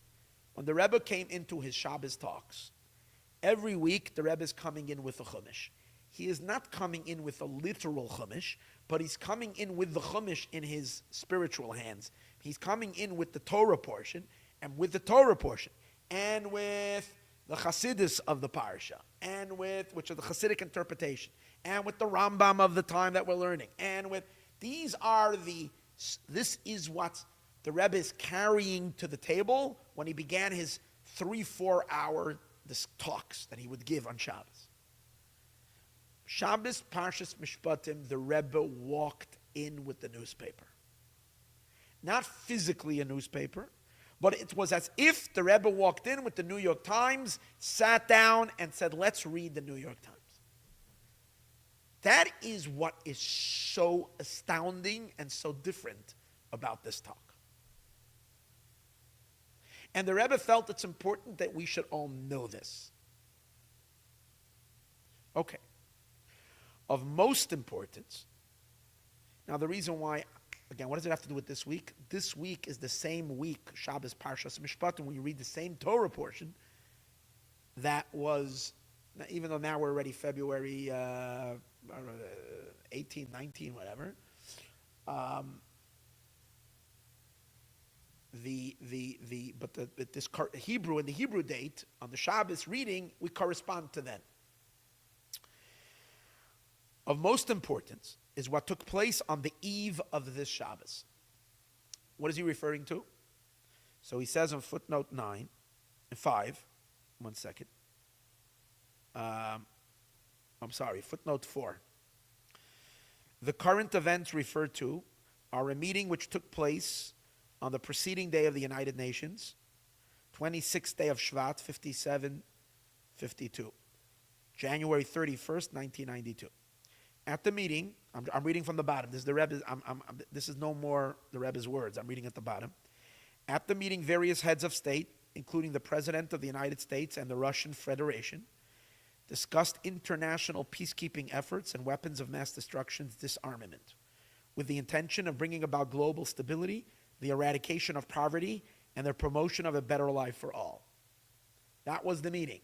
When the Rebbe came into his Shabbos talks, every week the Rebbe is coming in with a Chumash. He is not coming in with a literal Chumash, but he's coming in with the Chumash in his spiritual hands. He's coming in with the Torah portion, and with the Torah portion, and with the Chassidus of the parsha, and with, which are the Chassidic interpretation, and with the Rambam of the time that we're learning, and with, this is what the Rebbe is carrying to the table when he began his 3-4 hour talks that he would give on Shabbos. Shabbos Parshas Mishpatim, the Rebbe walked in with the newspaper. Not physically a newspaper, but it was as if the Rebbe walked in with the New York Times, sat down and said, let's read the New York Times. That is what is so astounding and so different about this talk. And the Rebbe felt it's important that we should all know this. Okay. Of most importance, now the reason why, again, what does it have to do with this week? This week is the same week, Shabbos Parshas Mishpatim, when you read the same Torah portion that was, even though now we're already February 18, 19, whatever. This Hebrew, in the Hebrew date, on the Shabbos reading, we correspond to then. Of most importance is what took place on the eve of this Shabbos. What is he referring to? So he says on footnote 5, one second. Footnote 4. The current events referred to are a meeting which took place on the preceding day of the United Nations, 26th day of Shvat, 5752, January 31st, 1992. At the meeting, I'm reading from the bottom. This is the Rebbe's. This is no more the Rebbe's words. I'm reading at the bottom. At the meeting, various heads of state, including the President of the United States and the Russian Federation, discussed international peacekeeping efforts and weapons of mass destruction's disarmament, with the intention of bringing about global stability, the eradication of poverty, and the promotion of a better life for all. That was the meeting.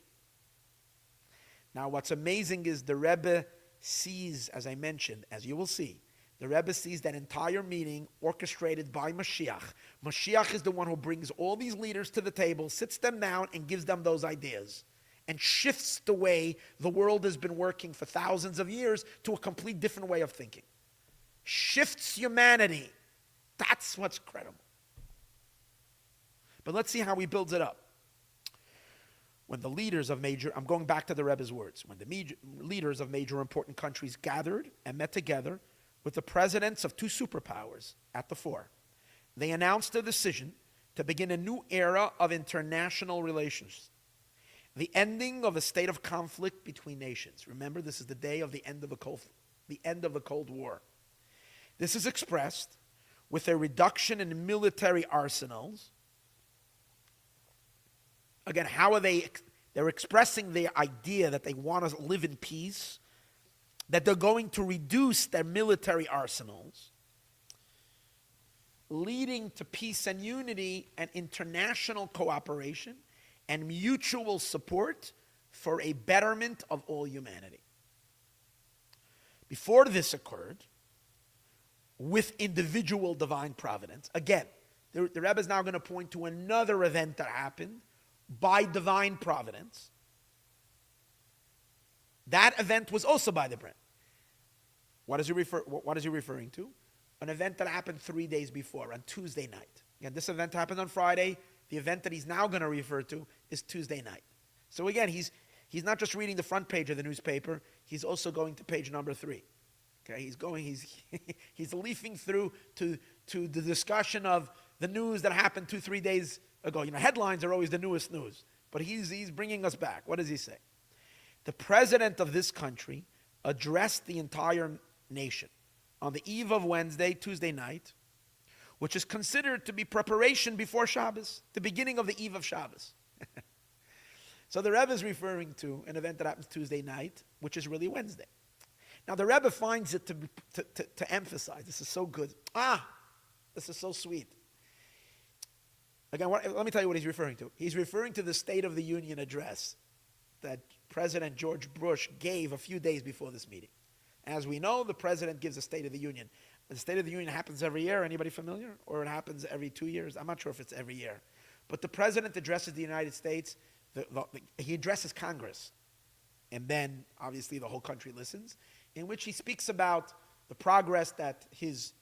Now, what's amazing is the Rebbe sees, as I mentioned, as you will see, the Rebbe sees that entire meeting orchestrated by Mashiach. Mashiach is the one who brings all these leaders to the table, sits them down, and gives them those ideas, and shifts the way the world has been working for thousands of years to a complete different way of thinking. Shifts humanity. That's what's credible. But let's see how he builds it up. When the leaders of I'm going back to the Rebbe's words, when the leaders of major important countries gathered and met together with the presidents of two superpowers at the fore, they announced their decision to begin a new era of international relations, the ending of a state of conflict between nations. Remember, this is the day of the end of the Cold War. This is expressed with a reduction in military arsenals. Again, how are they? They're expressing their idea that they want to live in peace, that they're going to reduce their military arsenals, leading to peace and unity and international cooperation and mutual support for a betterment of all humanity. Before this occurred, with individual divine providence, again, the Rebbe is now going to point to another event that happened by divine providence. That event was also by the Bren. What is he referring to? An event that happened 3 days before, on Tuesday night. Again, this event happened on Friday. The event that he's now going to refer to is Tuesday night. So again, he's not just reading the front page of the newspaper, he's also going to page number 3. Okay, he's leafing through to the discussion of the news that happened 2-3 days ago. Headlines are always the newest news, but he's bringing us back. What does he say? The president of this country addressed the entire nation on the eve of Wednesday, Tuesday night, which is considered to be preparation before Shabbos, the beginning of the eve of Shabbos. So the Rebbe is referring to an event that happens Tuesday night, which is really Wednesday. Now the Rebbe finds it to emphasize, this is so good. This is so sweet. Again, let me tell you what he's referring to. He's referring to the State of the Union address that President George Bush gave a few days before this meeting. As we know, the president gives a State of the Union. The State of the Union happens every year. Anybody familiar? Or it happens every 2 years? I'm not sure if it's every year. But the president addresses the United States. He addresses Congress. And then, obviously, the whole country listens, in which he speaks about the progress that his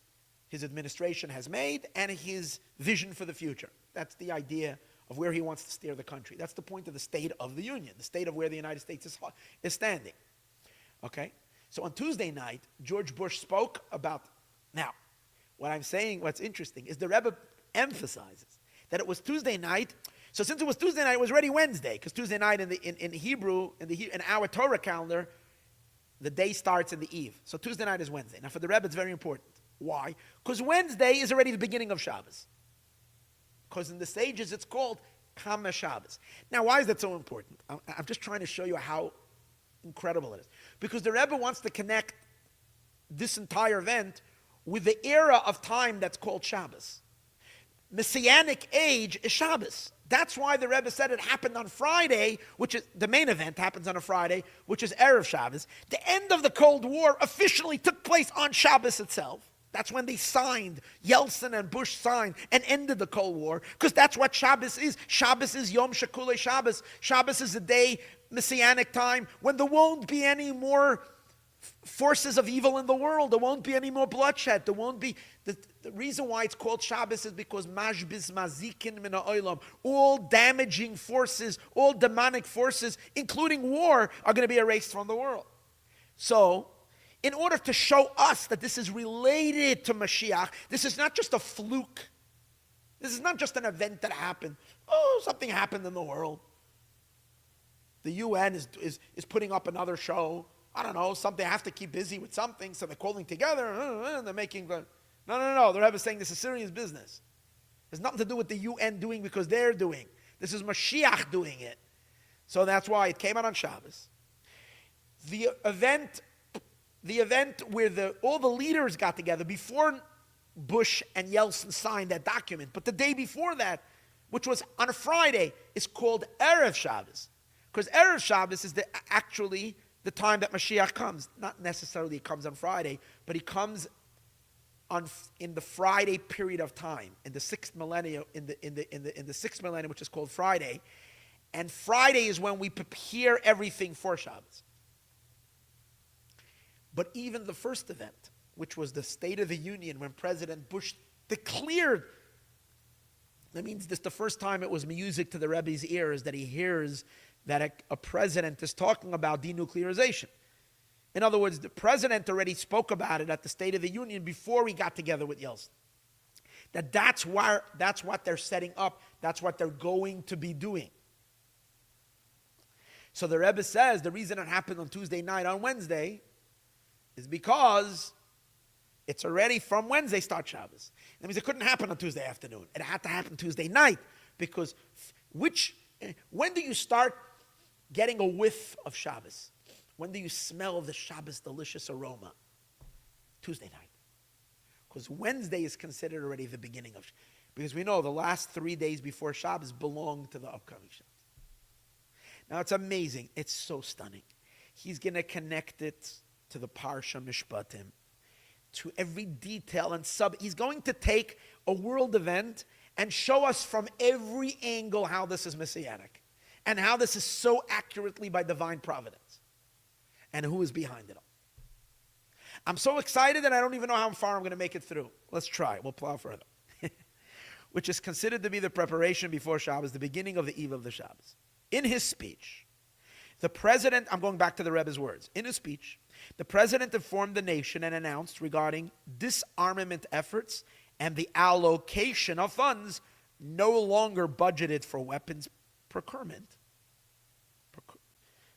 administration has made and his vision for the future. That's the idea of where he wants to steer the country. That's the point of the State of the Union, the state of where the United States is standing. Okay? So on Tuesday night, George Bush spoke about... Now, what I'm saying, what's interesting, is the Rebbe emphasizes that it was Tuesday night. So since it was Tuesday night, it was already Wednesday, because Tuesday night in Hebrew, in our Torah calendar, the day starts in the eve. So Tuesday night is Wednesday. Now for the Rebbe, it's very important. Why? Because Wednesday is already the beginning of Shabbos. Because in the sages, it's called Kama Shabbos. Now, why is that so important? I'm just trying to show you how incredible it is. Because the Rebbe wants to connect this entire event with the era of time that's called Shabbos. Messianic age is Shabbos. That's why the Rebbe said it happened on Friday, which is the main event happens on a Friday, which is Erev Shabbos. The end of the Cold War officially took place on Shabbos itself. That's when they signed, Yeltsin and Bush signed and ended the Cold War, because that's what Shabbos is. Shabbos is Yom Shekule Shabbos. Shabbos is the day, Messianic time, when there won't be any more forces of evil in the world. There won't be any more bloodshed. There won't be... The reason why it's called Shabbos is because Mashbis Mazikin Min Ha'olam, all damaging forces, all demonic forces, including war, are going to be erased from the world. So, in order to show us that this is related to Mashiach, this is not just a fluke. This is not just an event that happened. Oh, something happened in the world. The UN is putting up another show. I don't know, they have to keep busy with something, so they're calling together, and they're making... No. The Rebbe is saying this is serious business. It has nothing to do with the UN doing because they're doing. This is Mashiach doing it. So that's why it came out on Shabbos. The event where all the leaders got together before Bush and Yeltsin signed that document, but the day before that, which was on a Friday, is called Erev Shabbos. Because Erev Shabbos is actually the time that Mashiach comes. Not necessarily he comes on Friday, but he comes in the Friday period of time, in the sixth millennium, in the sixth millennium, which is called Friday. And Friday is when we prepare everything for Shabbos. But even the first event, which was the State of the Union, when President Bush declared, that means this the first time it was music to the Rebbe's ears that he hears that a president is talking about denuclearization. In other words, the president already spoke about it at the State of the Union before he got together with Yeltsin. That's what they're setting up. That's what they're going to be doing. So the Rebbe says the reason it happened on Tuesday night on Wednesday is because it's already from Wednesday start Shabbos. That means it couldn't happen on Tuesday afternoon. It had to happen Tuesday night, because when do you start getting a whiff of Shabbos? When do you smell the Shabbos delicious aroma? Tuesday night. Because Wednesday is considered already the beginning of Shabbos. Because we know the last 3 days before Shabbos belong to the upcoming Shabbos. Now it's amazing. It's so stunning. He's going to connect it to the Parsha Mishpatim, to every detail and He's going to take a world event and show us from every angle how this is Messianic and how this is so accurately by divine providence and who is behind it all. I'm so excited that I don't even know how far I'm going to make it through. Let's try. We'll plow further. Which is considered to be the preparation before Shabbos, the beginning of the eve of the Shabbos. In his speech, the president, I'm going back to the Rebbe's words. In his speech, The president informed the nation and announced regarding disarmament efforts and the allocation of funds no longer budgeted for weapons procurement.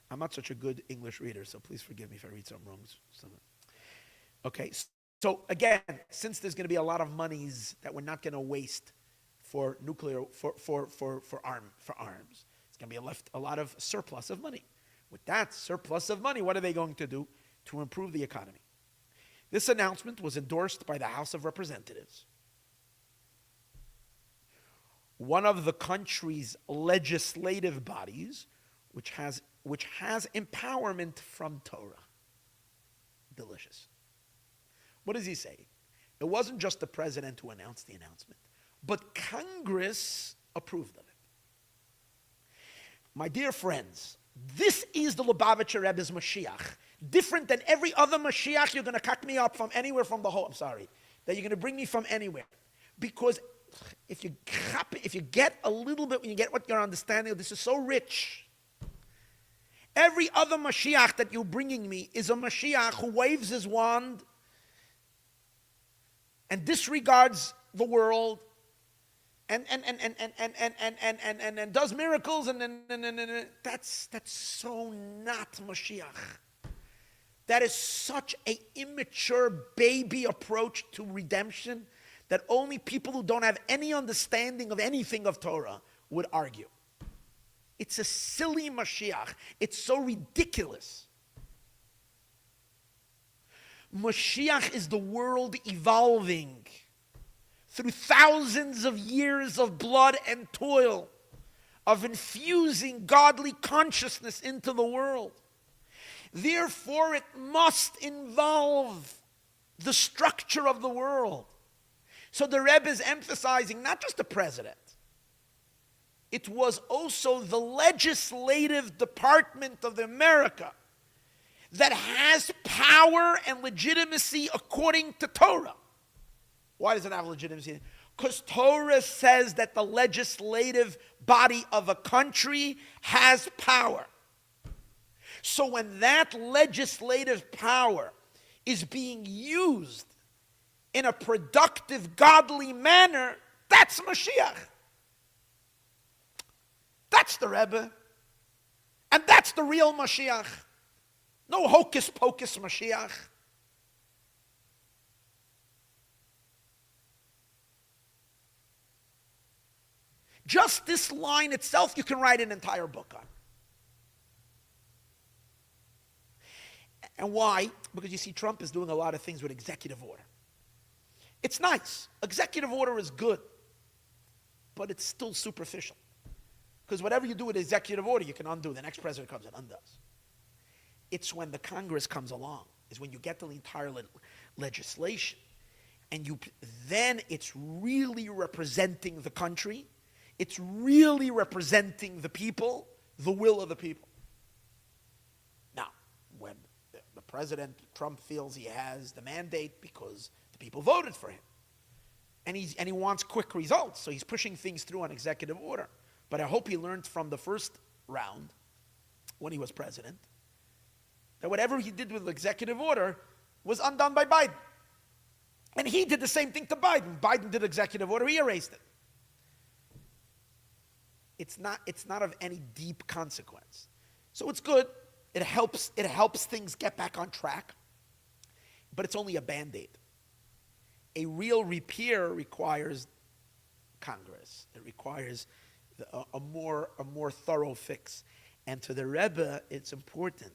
I'm not such a good English reader, so please forgive me if I read something wrong. Okay, so again, since there's going to be a lot of monies that we're not going to waste for nuclear, for arms, it's going to be a lot of surplus of money. With that surplus of money, what are they going to do to improve the economy? This announcement was endorsed by the House of Representatives, one of the country's legislative bodies, which has empowerment from Torah. Delicious. What does he say? It wasn't just the president who announced the announcement, but Congress approved of it. My dear friends, this is the Lubavitcher Rebbe's Mashiach. Different than every other Mashiach you're going to cut me up from anywhere from the whole, that you're going to bring me from anywhere. Because if you get a little bit, when you get what your understanding of this is so rich. Every other Mashiach that you're bringing me is a Mashiach who waves his wand and disregards the world and does miracles and that's so not Mashiach. That is such an immature baby approach to redemption that only people who don't have any understanding of anything of Torah would argue. It's a silly Mashiach. It's so ridiculous. Mashiach is the world evolving through thousands of years of blood and toil, of infusing godly consciousness into the world. Therefore, it must involve the structure of the world. So the Rebbe is emphasizing not just the president. It was also the legislative department of America that has power and legitimacy according to Torah. Why does it have legitimacy? Because Torah says that the legislative body of a country has power. So when that legislative power is being used in a productive, godly manner, that's Mashiach. That's the Rebbe. And that's the real Mashiach. No hocus pocus Mashiach. Just this line itself, you can write an entire book on. And why? Because you see, Trump is doing a lot of things with executive order. It's nice. Executive order is good. But it's still superficial. Because whatever you do with executive order, you can undo. The next president comes and undoes. It's when the Congress comes along, is when you get the entire legislation, and then it's really representing the country, it's really representing the people, the will of the people. Now, when the president, Trump, feels he has the mandate because the people voted for him, and he wants quick results, so he's pushing things through on executive order. But I hope he learned from the first round, when he was president, that whatever he did with executive order was undone by Biden. And he did the same thing to Biden. Biden did executive order, he erased it. It's not of any deep consequence. So it's good. It helps things get back on track. But it's only a Band-Aid. A real repair requires Congress. It requires a more thorough fix. And to the Rebbe, it's important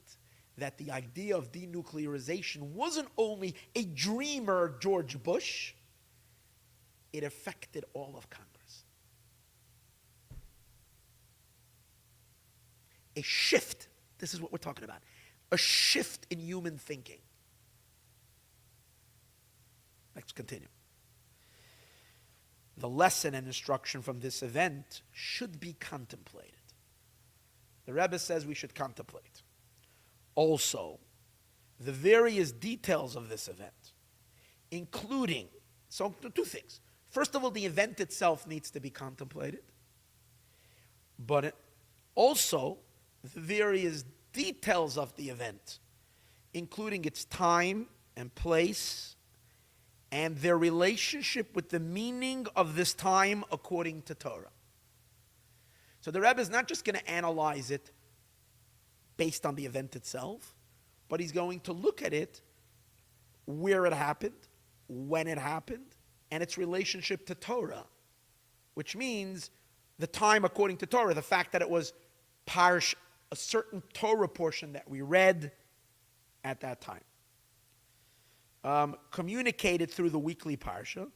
that the idea of denuclearization wasn't only a dreamer, George Bush, it affected all of Congress. A shift, this is what we're talking about, a shift in human thinking. Let's continue. The lesson and instruction from this event should be contemplated. The Rebbe says we should contemplate. Also, the various details of this event, including, so two things. First of all, the event itself needs to be contemplated, but also the various details of the event including its time and place, and their relationship with the meaning of this time according to Torah. So the Rebbe is not just going to analyze it based on the event itself, but he's going to look at it where it happened, when it happened, and its relationship to Torah, which means the time according to Torah, the fact that it was parsh, a certain Torah portion that we read at that time. Communicated through the weekly parsha,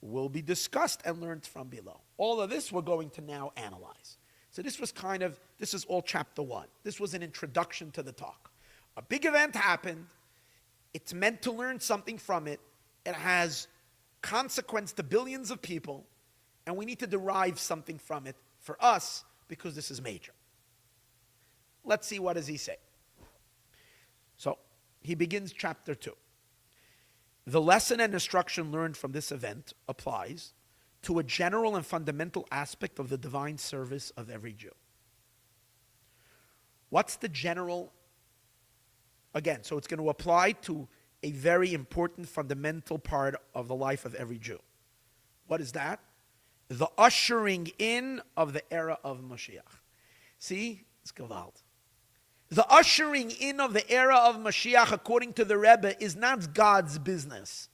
will be discussed and learned from below. All of this we're going to now analyze. So this is all chapter 1. This was an introduction to the talk. A big event happened. It's meant to learn something from it. It has consequence to billions of people, and we need to derive something from it for us because this is major. Let's see, what does he say? So he begins chapter 2. The lesson and instruction learned from this event applies to a general and fundamental aspect of the divine service of every Jew. What's the general? Again, so it's going to apply to a very important fundamental part of the life of every Jew. What is that? The ushering in of the era of Moshiach. See, it's gewalt. The ushering in of the era of Mashiach, according to the Rebbe, is not God's business.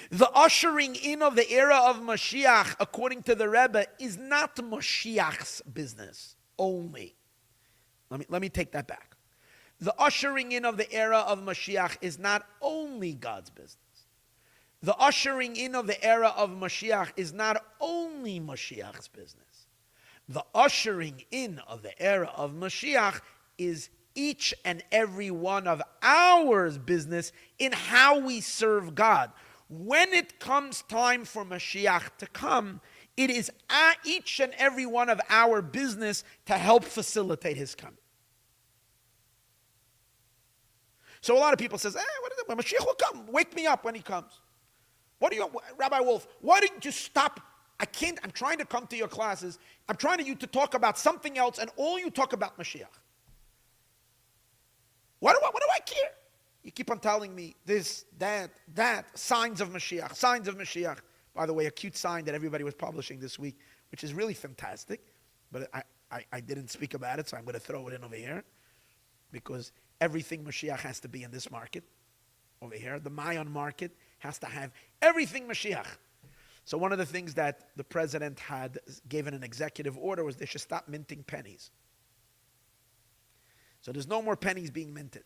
The ushering in of the era of Mashiach, according to the Rebbe, is not Mashiach's business only. Let me take that back. The ushering in of the era of Mashiach is not only God's business. The ushering in of the era of Mashiach is not only Mashiach's business. The ushering in of the era of Mashiach is each and every one of our business in how we serve God. When it comes time for Mashiach to come, it is each and every one of our business to help facilitate his coming. So a lot of people says, what is it? When Mashiach will come, wake me up when he comes. Rabbi Wolf, why didn't you stop? I'm trying to come to your classes. I'm trying to you to talk about something else, and all you talk about Mashiach. What do I care? You keep on telling me this, that, signs of Mashiach, signs of Mashiach. By the way, a cute sign that everybody was publishing this week, which is really fantastic, but I didn't speak about it, so I'm going to throw it in over here, because everything Mashiach has to be in this market over here. The Mayon market has to have everything Mashiach. So one of the things that the president had given an executive order was they should stop minting pennies. So there's no more pennies being minted.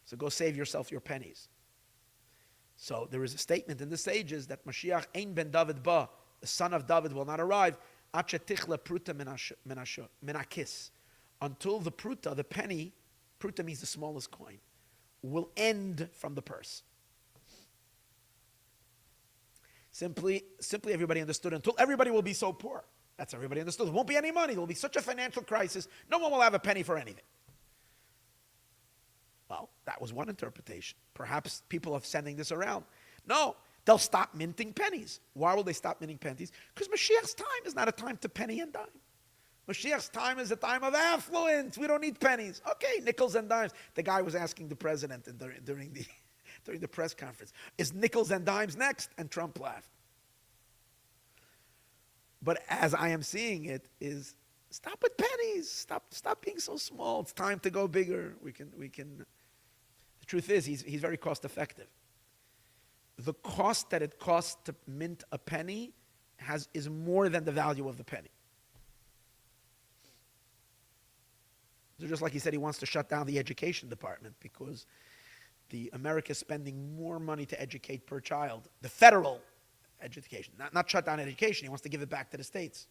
So go save yourself your pennies. So there is a statement in the sages that Mashiach Ein ben David ba, the son of David, will not arrive menakis, until the pruta, the penny, pruta means the smallest coin, will end from the purse. Simply everybody understood, until everybody will be so poor. That's everybody understood. There won't be any money. There will be such a financial crisis. No one will have a penny for anything. Well, that was one interpretation. Perhaps people are sending this around. No, they'll stop minting pennies. Why will they stop minting pennies? Because Mashiach's time is not a time to penny and dime. Mashiach's time is a time of affluence. We don't need pennies. Okay, nickels and dimes. The guy was asking the president during the press conference, is nickels and dimes next? And Trump laughed. But as I am seeing it, is stop with pennies. Stop being so small. It's time to go bigger. We can. The truth is, he's very cost effective. The cost that it costs to mint a penny is more than the value of the penny. So just like he said, he wants to shut down the education department because America is spending more money to educate per child. The federal education, not shut down education. He wants to give it back to the states.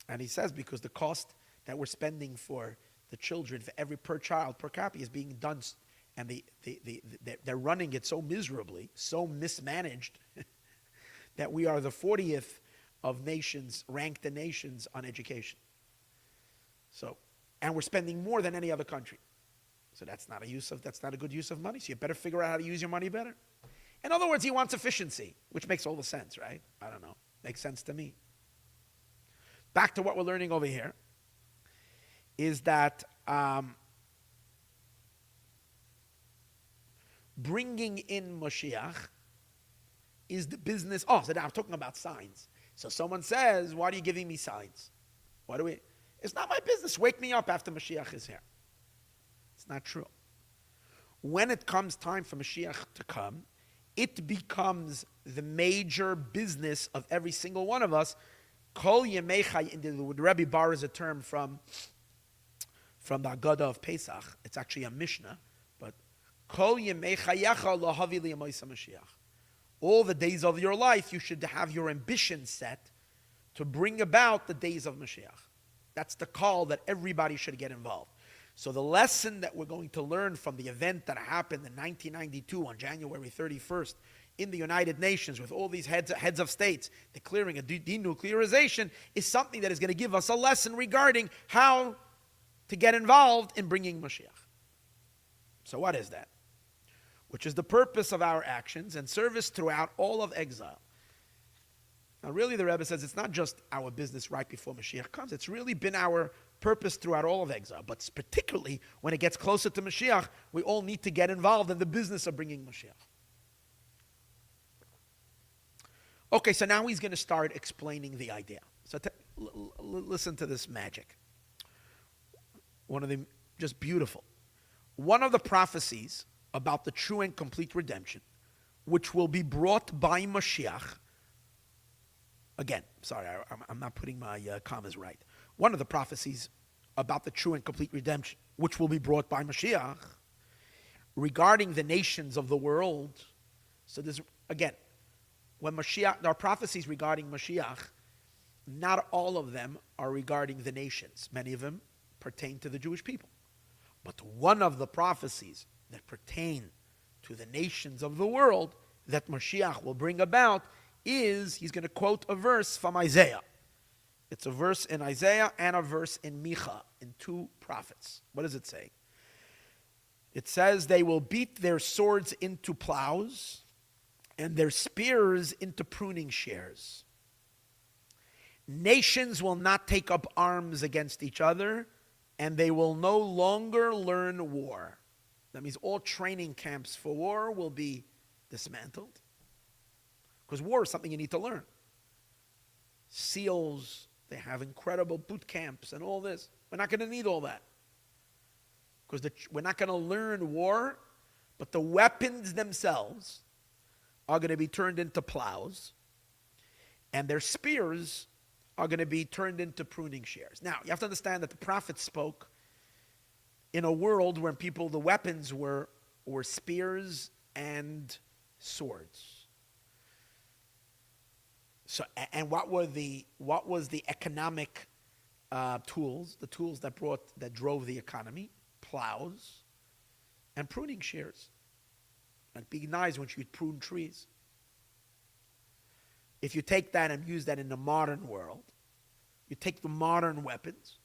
And he says because the cost that we're spending for the children, for every per child, per capita, is being done, and they're running it so miserably, so mismanaged, that we are the 40th of nations, ranked the nations on education. So, and we're spending more than any other country. So that's not a good use of money. So you better figure out how to use your money better. In other words, he wants efficiency, which makes all the sense, right? I don't know. Makes sense to me. Back to what we're learning over here is that bringing in Moshiach is the business. Oh, so now I'm talking about signs. So someone says, why are you giving me signs? It's not my business. Wake me up after Mashiach is here. It's not true. When it comes time for Mashiach to come, it becomes the major business of every single one of us. Kol Yemei, the Rebbe borrows a term from the Haggadah of Pesach. It's actually a Mishnah, but Kol Yemei Chayecha Lahavi Liyamoisa Mashiach. All the days of your life, you should have your ambition set to bring about the days of Mashiach. That's the call that everybody should get involved. So the lesson that we're going to learn from the event that happened in 1992 on January 31st in the United Nations with all these heads of states declaring a denuclearization is something that is going to give us a lesson regarding how to get involved in bringing Mashiach. So what is that? Which is the purpose of our actions and service throughout all of exile. Now really the Rebbe says it's not just our business right before Mashiach comes, it's really been our purpose throughout all of exile. But particularly when it gets closer to Mashiach, we all need to get involved in the business of bringing Mashiach. Okay, so now he's going to start explaining the idea. So listen to this magic. One of them, just beautiful. One of the prophecies about the true and complete redemption, which will be brought by Mashiach. Again, sorry, I'm not putting my commas right. One of the prophecies about the true and complete redemption, which will be brought by Mashiach, regarding the nations of the world. So this, again, when Mashiach, there are prophecies regarding Mashiach, not all of them are regarding the nations. Many of them pertain to the Jewish people. But one of the prophecies that pertain to the nations of the world that Mashiach will bring about is, he's going to quote a verse from Isaiah. It's a verse in Isaiah and a verse in Micha, in two prophets. What does it say? It says, they will beat their swords into plows and their spears into pruning shears. Nations will not take up arms against each other, and they will no longer learn war. That means all training camps for war will be dismantled. Because war is something you need to learn. SEALs, they have incredible boot camps and all this. We're not going to need all that. Because we're not going to learn war, but the weapons themselves are going to be turned into plows, and their spears are going to be turned into pruning shears. Now, you have to understand that the prophets spoke in a world where the weapons were spears and swords. So, and what was the economic tools? The tools that drove the economy: plows and pruning shears. Like big knives when you'd prune trees. If you take that and use that in the modern world, you take the modern weapons,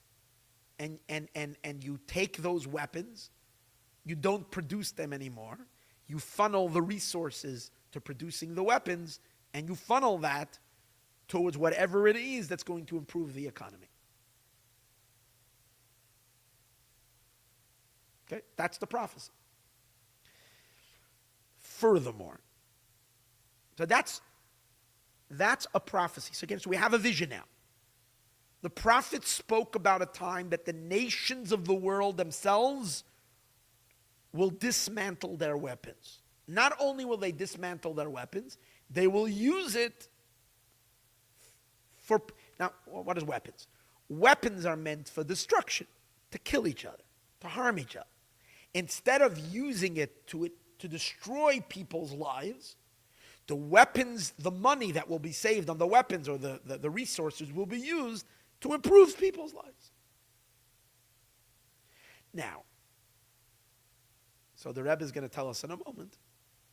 and you take those weapons, you don't produce them anymore. You funnel the resources to producing the weapons, and you funnel that towards whatever it is that's going to improve the economy. Okay, that's the prophecy. Furthermore, so that's a prophecy. So again, so we have a vision now. The prophets spoke about a time that the nations of the world themselves will dismantle their weapons. Not only will they dismantle their weapons, they will use it for... Now, what is weapons? Weapons are meant for destruction, to kill each other, to harm each other. Instead of using it to destroy people's lives, the weapons, the money that will be saved on the weapons or the resources will be used to improve people's lives. Now, so the Rebbe is going to tell us in a moment,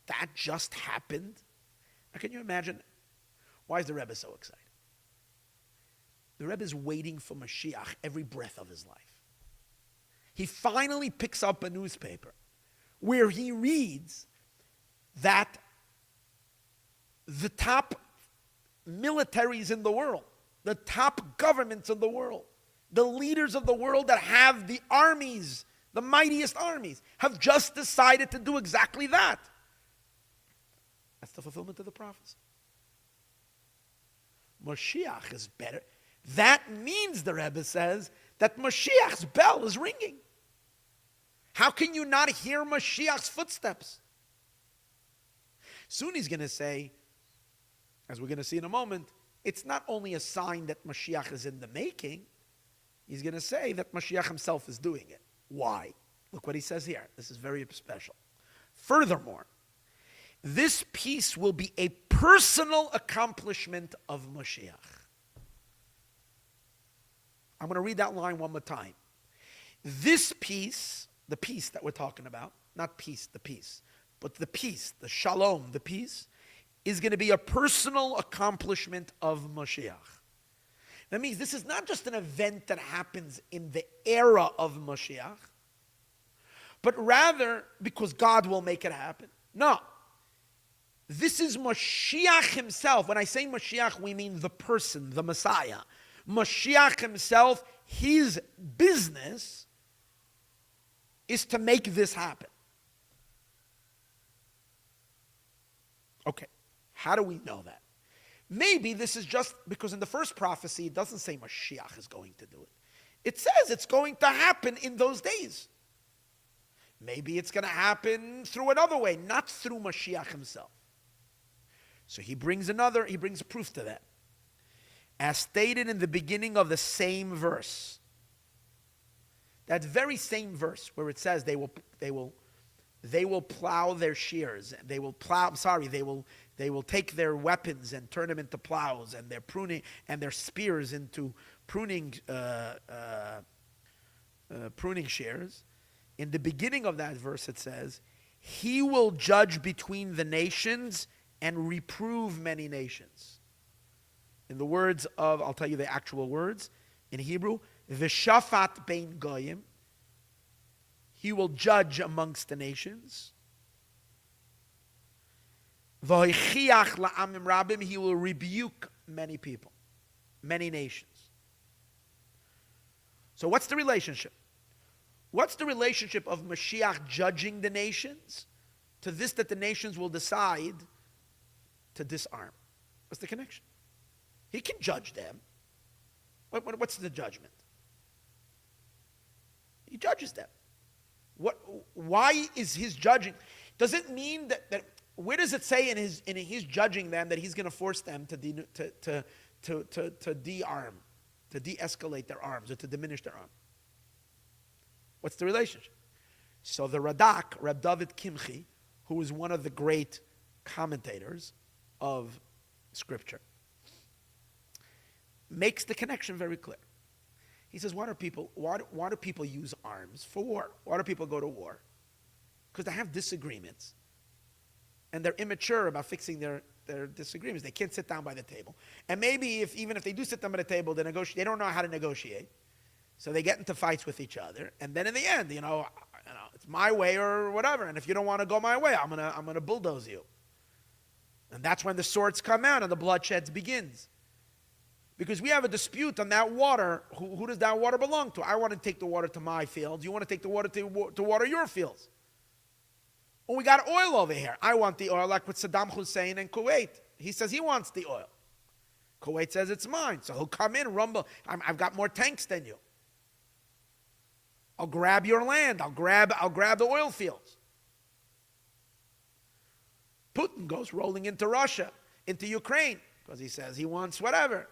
that just happened. Now can you imagine? Why is the Rebbe so excited? The Rebbe is waiting for Mashiach every breath of his life. He finally picks up a newspaper where he reads that the top militaries in the world, the top governments in the world, the leaders of the world that have the armies, the mightiest armies, have just decided to do exactly that. the fulfillment of the prophecy. Moshiach is better. That means, the Rebbe says, that Mashiach's bell is ringing. How can you not hear Mashiach's footsteps? Soon he's going to say, as we're going to see in a moment, it's not only a sign that Mashiach is in the making, he's going to say that Mashiach himself is doing it. Why? Look what he says here. This is very special. Furthermore, this peace will be a personal accomplishment of Mashiach. I'm going to read that line one more time. This peace, the peace that we're talking about, not peace, the peace, but the peace, the shalom, the peace, is going to be a personal accomplishment of Mashiach. That means this is not just an event that happens in the era of Mashiach, but rather because God will make it happen. No. This is Mashiach himself. When I say Mashiach, we mean the person, the Messiah. Mashiach himself, his business is to make this happen. Okay, how do we know that? Maybe this is just because in the first prophecy, it doesn't say Mashiach is going to do it. It says it's going to happen in those days. Maybe it's going to happen through another way, not through Mashiach himself. So he brings a proof to that. As stated in the beginning of the same verse. That very same verse where it says they will plow their shears. They will take their weapons and turn them into plows, and their pruning and their spears into pruning shears. In the beginning of that verse it says, he will judge between the nations and reprove many nations. In the words of, I'll tell you the actual words, in Hebrew, v'shafat bein goyim, he will judge amongst the nations. V'hoichiach la'amim rabim, he will rebuke many people, many nations. So what's the relationship? What's the relationship of Mashiach judging the nations to this that the nations will decide to disarm? What's the connection? He can judge them. What's the judgment? He judges them. Why is his judging? Does it mean that where does it say in his judging them that he's going to force them to de-arm, to de-escalate their arms or to diminish their arms? What's the relationship? So the Radak, Reb David Kimchi, who is one of the great commentators of Scripture, makes the connection very clear. He says, why do people use arms for war? Why do people go to war? Because they have disagreements. And they're immature about fixing their disagreements. They can't sit down by the table. And maybe even if they do sit down by the table, they don't know how to negotiate. So they get into fights with each other. And then in the end, it's my way or whatever. And if you don't want to go my way, I'm gonna bulldoze you. And that's when the swords come out and the bloodshed begins. Because we have a dispute on that water. Who does that water belong to? I want to take the water to my fields. You want to take the water to water your fields. Well, we got oil over here. I want the oil, like with Saddam Hussein and Kuwait. He says he wants the oil. Kuwait says it's mine. So he'll come in, rumble. I've got more tanks than you. I'll grab your land. I'll grab the oil fields. Putin goes rolling into Russia, into Ukraine, because he says he wants whatever.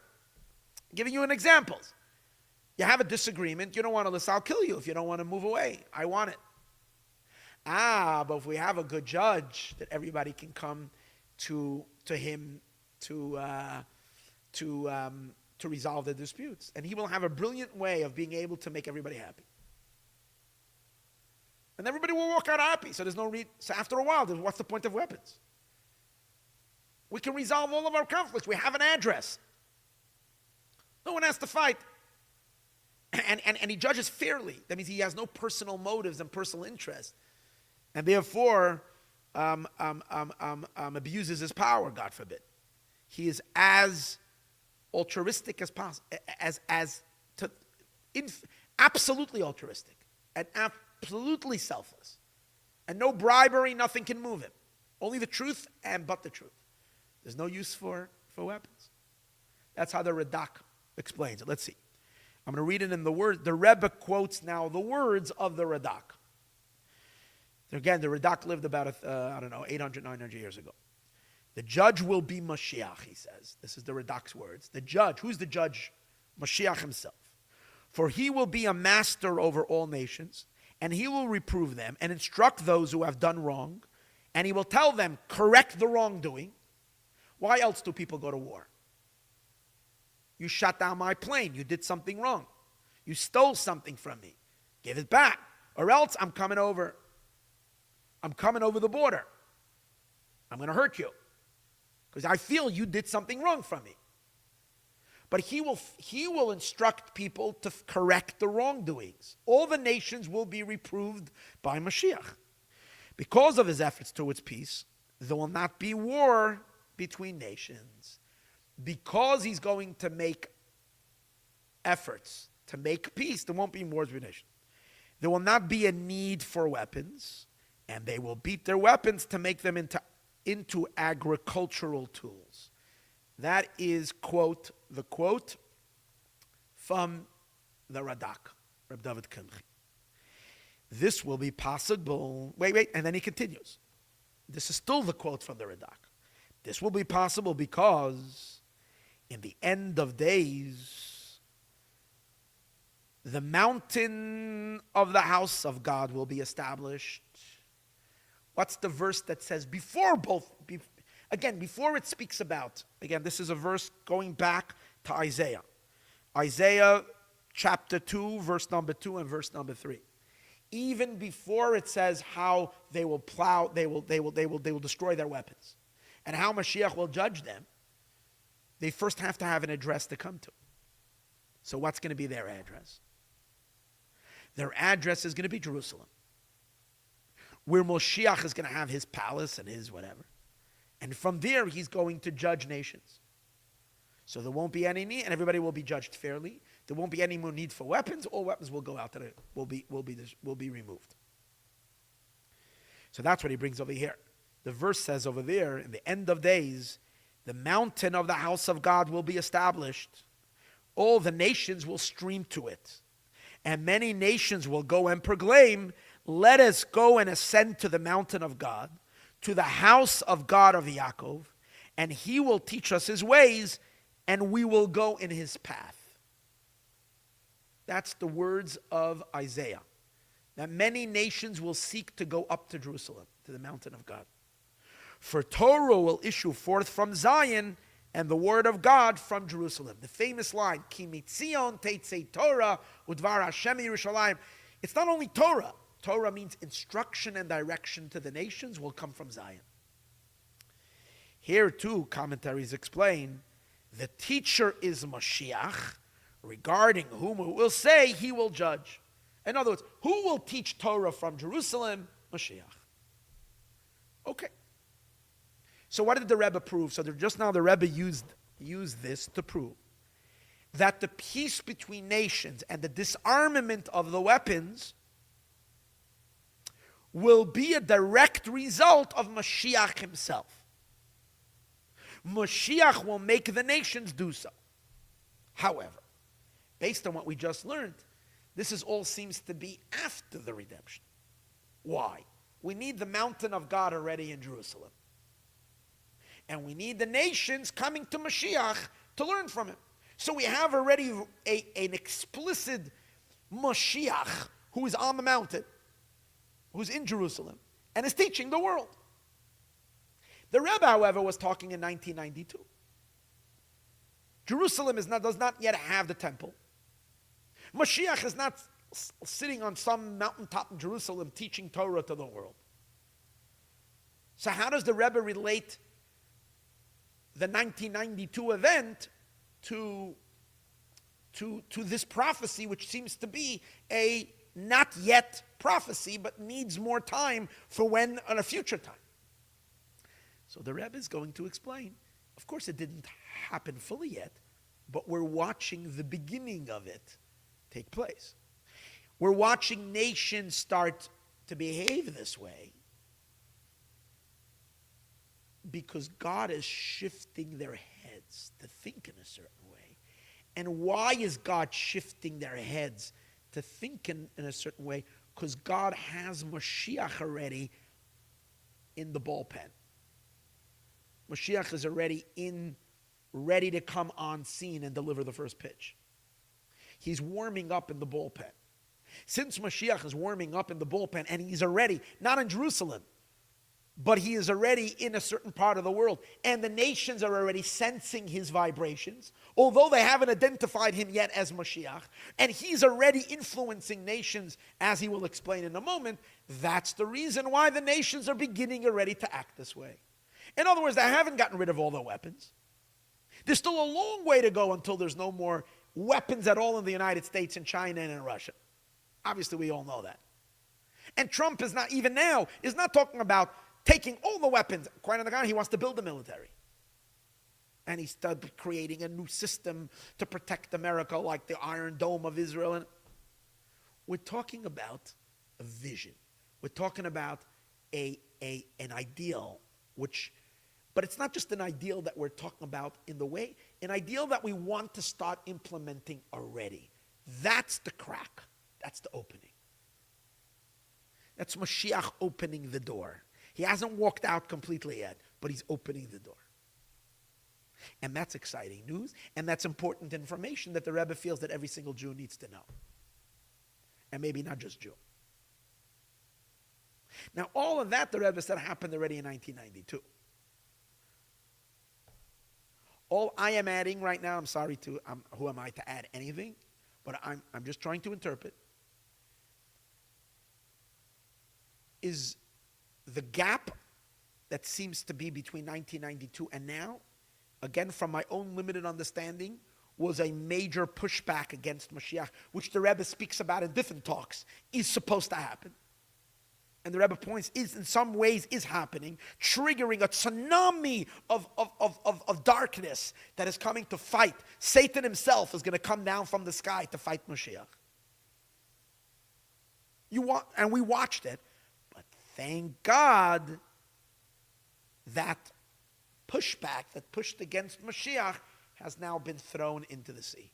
Giving you an example. You have a disagreement. You don't want to listen. I'll kill you if you don't want to move away. I want it. But if we have a good judge that everybody can come to him to resolve their disputes, and he will have a brilliant way of being able to make everybody happy. And everybody will walk out happy. So there's no so after a while, what's the point of weapons? We can resolve all of our conflicts. We have an address. No one has to fight. And he judges fairly. That means he has no personal motives and personal interest. And therefore, abuses his power, God forbid. He is as altruistic as possible, absolutely altruistic, and absolutely selfless. And no bribery, nothing can move him. Only the truth and but the truth. There's no use for weapons. That's how the Radak explains it. Let's see. I'm going to read it in the word. The Rebbe quotes now the words of the Radak. Again, the Radak lived about, 800, 900 years ago. The judge will be Mashiach, he says. This is the Radak's words. The judge, who's the judge? Mashiach himself. For he will be a master over all nations, and he will reprove them and instruct those who have done wrong, and he will tell them, correct the wrongdoing. Why else do people go to war? You shot down my plane. You did something wrong. You stole something from me. Give it back. Or else I'm coming over. I'm coming over the border. I'm going to hurt you. Because I feel you did something wrong from me. But he will instruct people to correct the wrongdoings. All the nations will be reproved by Mashiach. Because of his efforts towards peace, there will not be war between nations. Because he's going to make efforts to make peace, there won't be wars between nations. There will not be a need for weapons, and they will beat their weapons to make them into agricultural tools. That is, quote, the quote from the Radak, Reb David Kimchi. This will be possible. Wait, and then he continues. This is still the quote from the Radak. This will be possible because in the end of days, the mountain of the house of God will be established. What's the verse that says before it speaks about, again, this is a verse going back to Isaiah. Isaiah chapter 2, verse number 2 and verse number 3. Even before it says how they will plow, they will destroy their weapons, and how Mashiach will judge them, they first have to have an address to come to. So what's going to be their address? Their address is going to be Jerusalem, where Moshiach is going to have his palace and his whatever. And from there, he's going to judge nations. So there won't be any need, and everybody will be judged fairly. There won't be any more need for weapons. All weapons will go out, will be removed. So that's what he brings over here. The verse says over there, in the end of days, the mountain of the house of God will be established. All the nations will stream to it. And many nations will go and proclaim, let us go and ascend to the mountain of God, to the house of God of Yaakov, and he will teach us his ways, and we will go in his path. That's the words of Isaiah. That many nations will seek to go up to Jerusalem, to the mountain of God. For Torah will issue forth from Zion, and the word of God from Jerusalem. The famous line, Ki mitzion teitzei Torah udvar Hashem Yerushalayim. It's not only Torah. Torah means instruction and direction to the nations will come from Zion. Here too, commentaries explain, the teacher is Moshiach, regarding whom we will say he will judge. In other words, who will teach Torah from Jerusalem? Mashiach. Okay. So what did the Rebbe prove? So just now the Rebbe used this to prove that the peace between nations and the disarmament of the weapons will be a direct result of Mashiach himself. Mashiach will make the nations do so. However, based on what we just learned, this all seems to be after the redemption. Why? We need the mountain of God already in Jerusalem. And we need the nations coming to Mashiach to learn from him. So we have already an explicit Mashiach who is on the mountain, who's in Jerusalem, and is teaching the world. The Rebbe, however, was talking in 1992. Jerusalem does not yet have the temple. Mashiach is not sitting on some mountaintop in Jerusalem teaching Torah to the world. So how does the Rebbe relate the 1992 event to this prophecy, which seems to be a not yet prophecy, but needs more time for when on a future time? So the Rebbe is going to explain. Of course, it didn't happen fully yet, but we're watching the beginning of it take place. We're watching nations start to behave this way. Because God is shifting their heads to think in a certain way. And why is God shifting their heads to think in a certain way? Because God has Mashiach already in the bullpen. Mashiach is already ready to come on scene and deliver the first pitch. He's warming up in the bullpen. Since Mashiach is warming up in the bullpen, and he's already, not in Jerusalem, but he is already in a certain part of the world, and the nations are already sensing his vibrations, although they haven't identified him yet as Mashiach, and he's already influencing nations, as he will explain in a moment. That's the reason why the nations are beginning already to act this way. In other words, they haven't gotten rid of all their weapons. There's still a long way to go until there's no more weapons at all in the United States and China and in Russia. Obviously, we all know that. And Trump is not, even now, is not talking about taking all the weapons. Quite on the contrary, he wants to build the military. And he's creating a new system to protect America, like the Iron Dome of Israel. And we're talking about a vision. We're talking about an ideal, but it's not just an ideal that we're talking about in the way, an ideal that we want to start implementing already. That's the crack. That's the opening. That's Mashiach opening the door. He hasn't walked out completely yet, but he's opening the door. And that's exciting news, and that's important information that the Rebbe feels that every single Jew needs to know. And maybe not just Jew. Now, all of that, the Rebbe said, happened already in 1992. All I am adding right now, I'm sorry to, who am I to add anything? But I'm just trying to interpret, is the gap that seems to be between 1992 and now, again, from my own limited understanding, was a major pushback against Mashiach, which the Rebbe speaks about in different talks, is supposed to happen. And the Rebbe points, is in some ways is happening, triggering a tsunami of darkness that is coming to fight. Satan himself is going to come down from the sky to fight Mashiach. And we watched it, but thank God that pushback that pushed against Mashiach has now been thrown into the sea.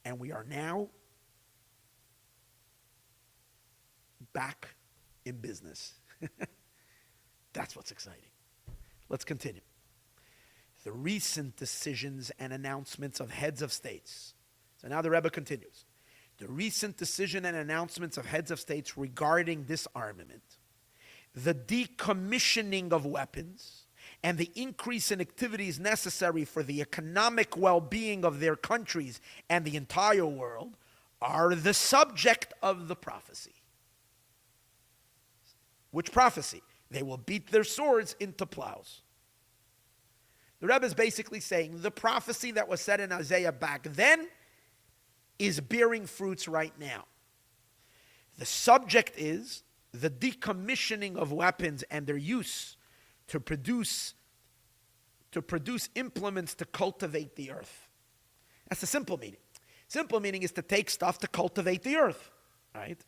And we are now back in business. That's what's exciting. Let's continue. The recent decisions and announcements of heads of states. So now the Rebbe continues. The recent decision and announcements of heads of states regarding disarmament, the decommissioning of weapons, and the increase in activities necessary for the economic well-being of their countries and the entire world are the subject of the prophecy. Which prophecy? They will beat their swords into plows. The Rebbe is basically saying the prophecy that was said in Isaiah back then is bearing fruits right now. The subject is the decommissioning of weapons and their use to produce implements to cultivate the earth. That's the simple meaning. Simple meaning is to take stuff to cultivate the earth, right?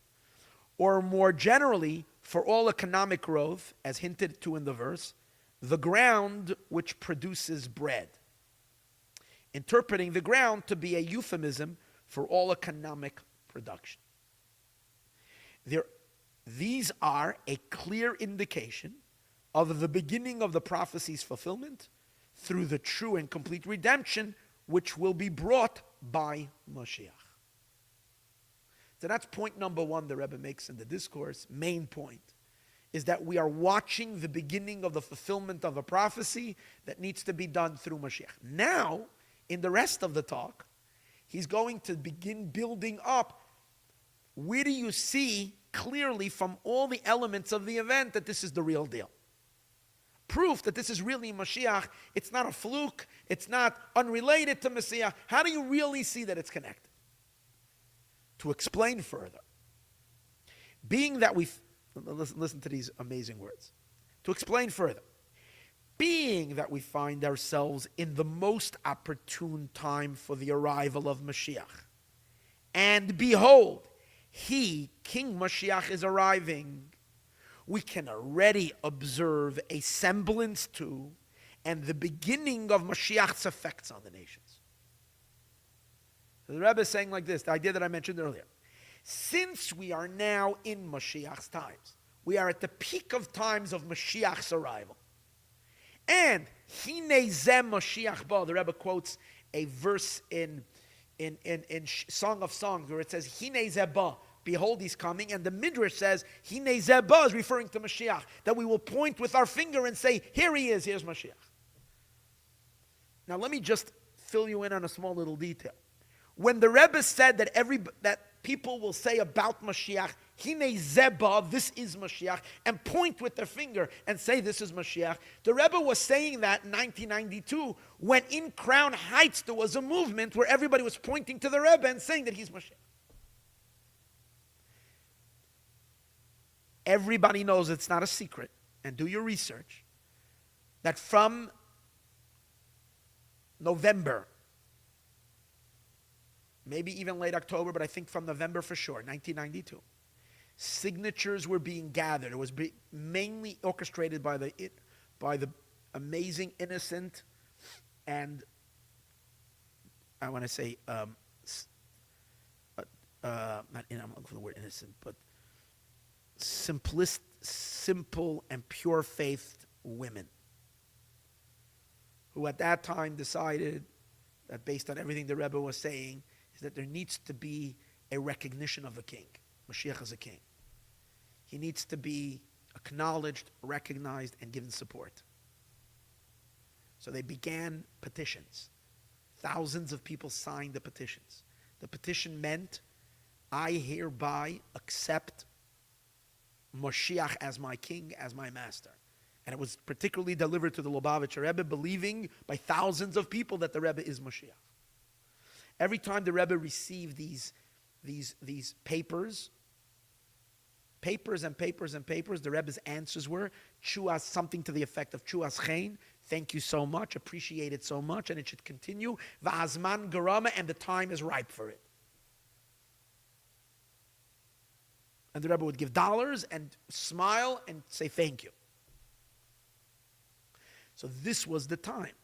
Or more generally, for all economic growth, as hinted to in the verse, the ground which produces bread. Interpreting the ground to be a euphemism for all economic production. These are a clear indication of the beginning of the prophecy's fulfillment through the true and complete redemption which will be brought by Moshiach. So that's point number one the Rebbe makes in the discourse. Main point is that we are watching the beginning of the fulfillment of a prophecy that needs to be done through Mashiach. Now, in the rest of the talk, he's going to begin building up. Where do you see clearly from all the elements of the event that this is the real deal? Proof that this is really Mashiach. It's not a fluke. It's not unrelated to Messiah. How do you really see that it's connected? To explain further, being that listen to these amazing words. To explain further, being that we find ourselves in the most opportune time for the arrival of Mashiach, and behold, he, King Mashiach, is arriving. We can already observe a semblance to and the beginning of Mashiach's effects on the nations. So the Rebbe is saying like this, the idea that I mentioned earlier. Since we are now in Mashiach's times, we are at the peak of times of Mashiach's arrival. And Hine Zeh Mashiach Ba, the Rebbe quotes a verse in Song of Songs where it says, Hine Zeh Ba, behold, he's coming. And the Midrash says, Hine Zeh Ba is referring to Mashiach, that we will point with our finger and say, here he is, here's Mashiach. Now let me just fill you in on a small little detail. When the Rebbe said that people will say about Mashiach, Hine Zeh Ba, this is Mashiach, and point with their finger and say this is Mashiach, the Rebbe was saying that in 1992 when in Crown Heights there was a movement where everybody was pointing to the Rebbe and saying that he's Mashiach. Everybody knows, it's not a secret, and do your research, that from November, maybe even late October, but I think from November for sure, 1992, signatures were being gathered. It was mainly orchestrated by the amazing, innocent, and I want to say, I'm looking for the word innocent, but simple and pure-faithed women who at that time decided that based on everything the Rebbe was saying, is that there needs to be a recognition of a king. Mashiach is a king. He needs to be acknowledged, recognized, and given support. So they began petitions. Thousands of people signed the petitions. The petition meant, I hereby accept Moshiach as my king, as my master. And it was particularly delivered to the Lubavitcher Rebbe, believing by thousands of people that the Rebbe is Moshiach. Every time the Rebbe received these papers, the Rebbe's answers were, Chuas, something to the effect of Chuas Chen, thank you so much, appreciate it so much, and it should continue. Va'azman garama, and the time is ripe for it. And the Rebbe would give dollars and smile and say thank you. So this was the time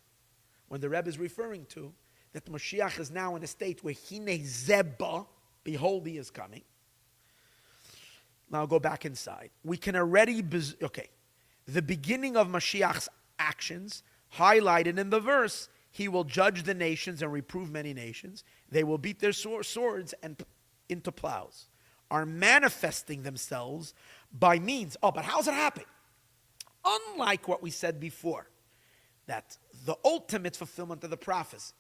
when the Rebbe is referring to that Mashiach is now in a state where Hine Zeh Ba, behold, he is coming. Now I'll go back inside. We can already, the beginning of Mashiach's actions highlighted in the verse, he will judge the nations and reprove many nations. They will beat their swords and into plows, are manifesting themselves by means. Oh, but how's it happen? Unlike what we said before, that the ultimate fulfillment of the prophecy,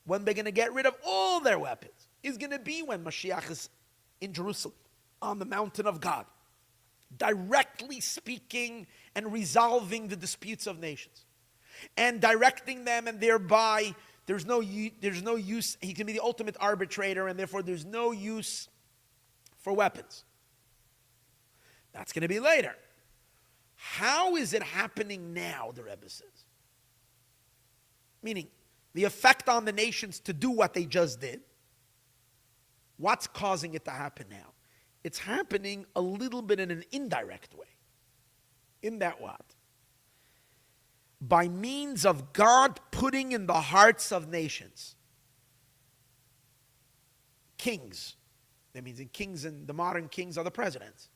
when they're going to get rid of all their weapons, is going to be when Mashiach is in Jerusalem, on the mountain of God, directly speaking and resolving the disputes of nations, and directing them, and thereby there's no use. He can be the ultimate arbitrator, and therefore there's no use for weapons. That's going to be later. How is it happening now, the Rebbe says? Meaning, the effect on the nations to do what they just did. What's causing it to happen now? It's happening a little bit in an indirect way. In that what? By means of God putting in the hearts of nations kings. That means kings, and the modern kings are the presidents.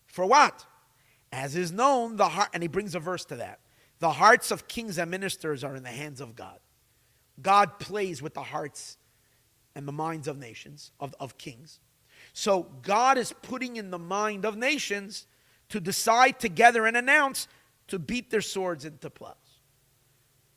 For what? As is known, the heart, and he brings a verse to that. The hearts of kings and ministers are in the hands of God. God plays with the hearts and the minds of nations, of kings. So God is putting in the mind of nations to decide together and announce to beat their swords into plows.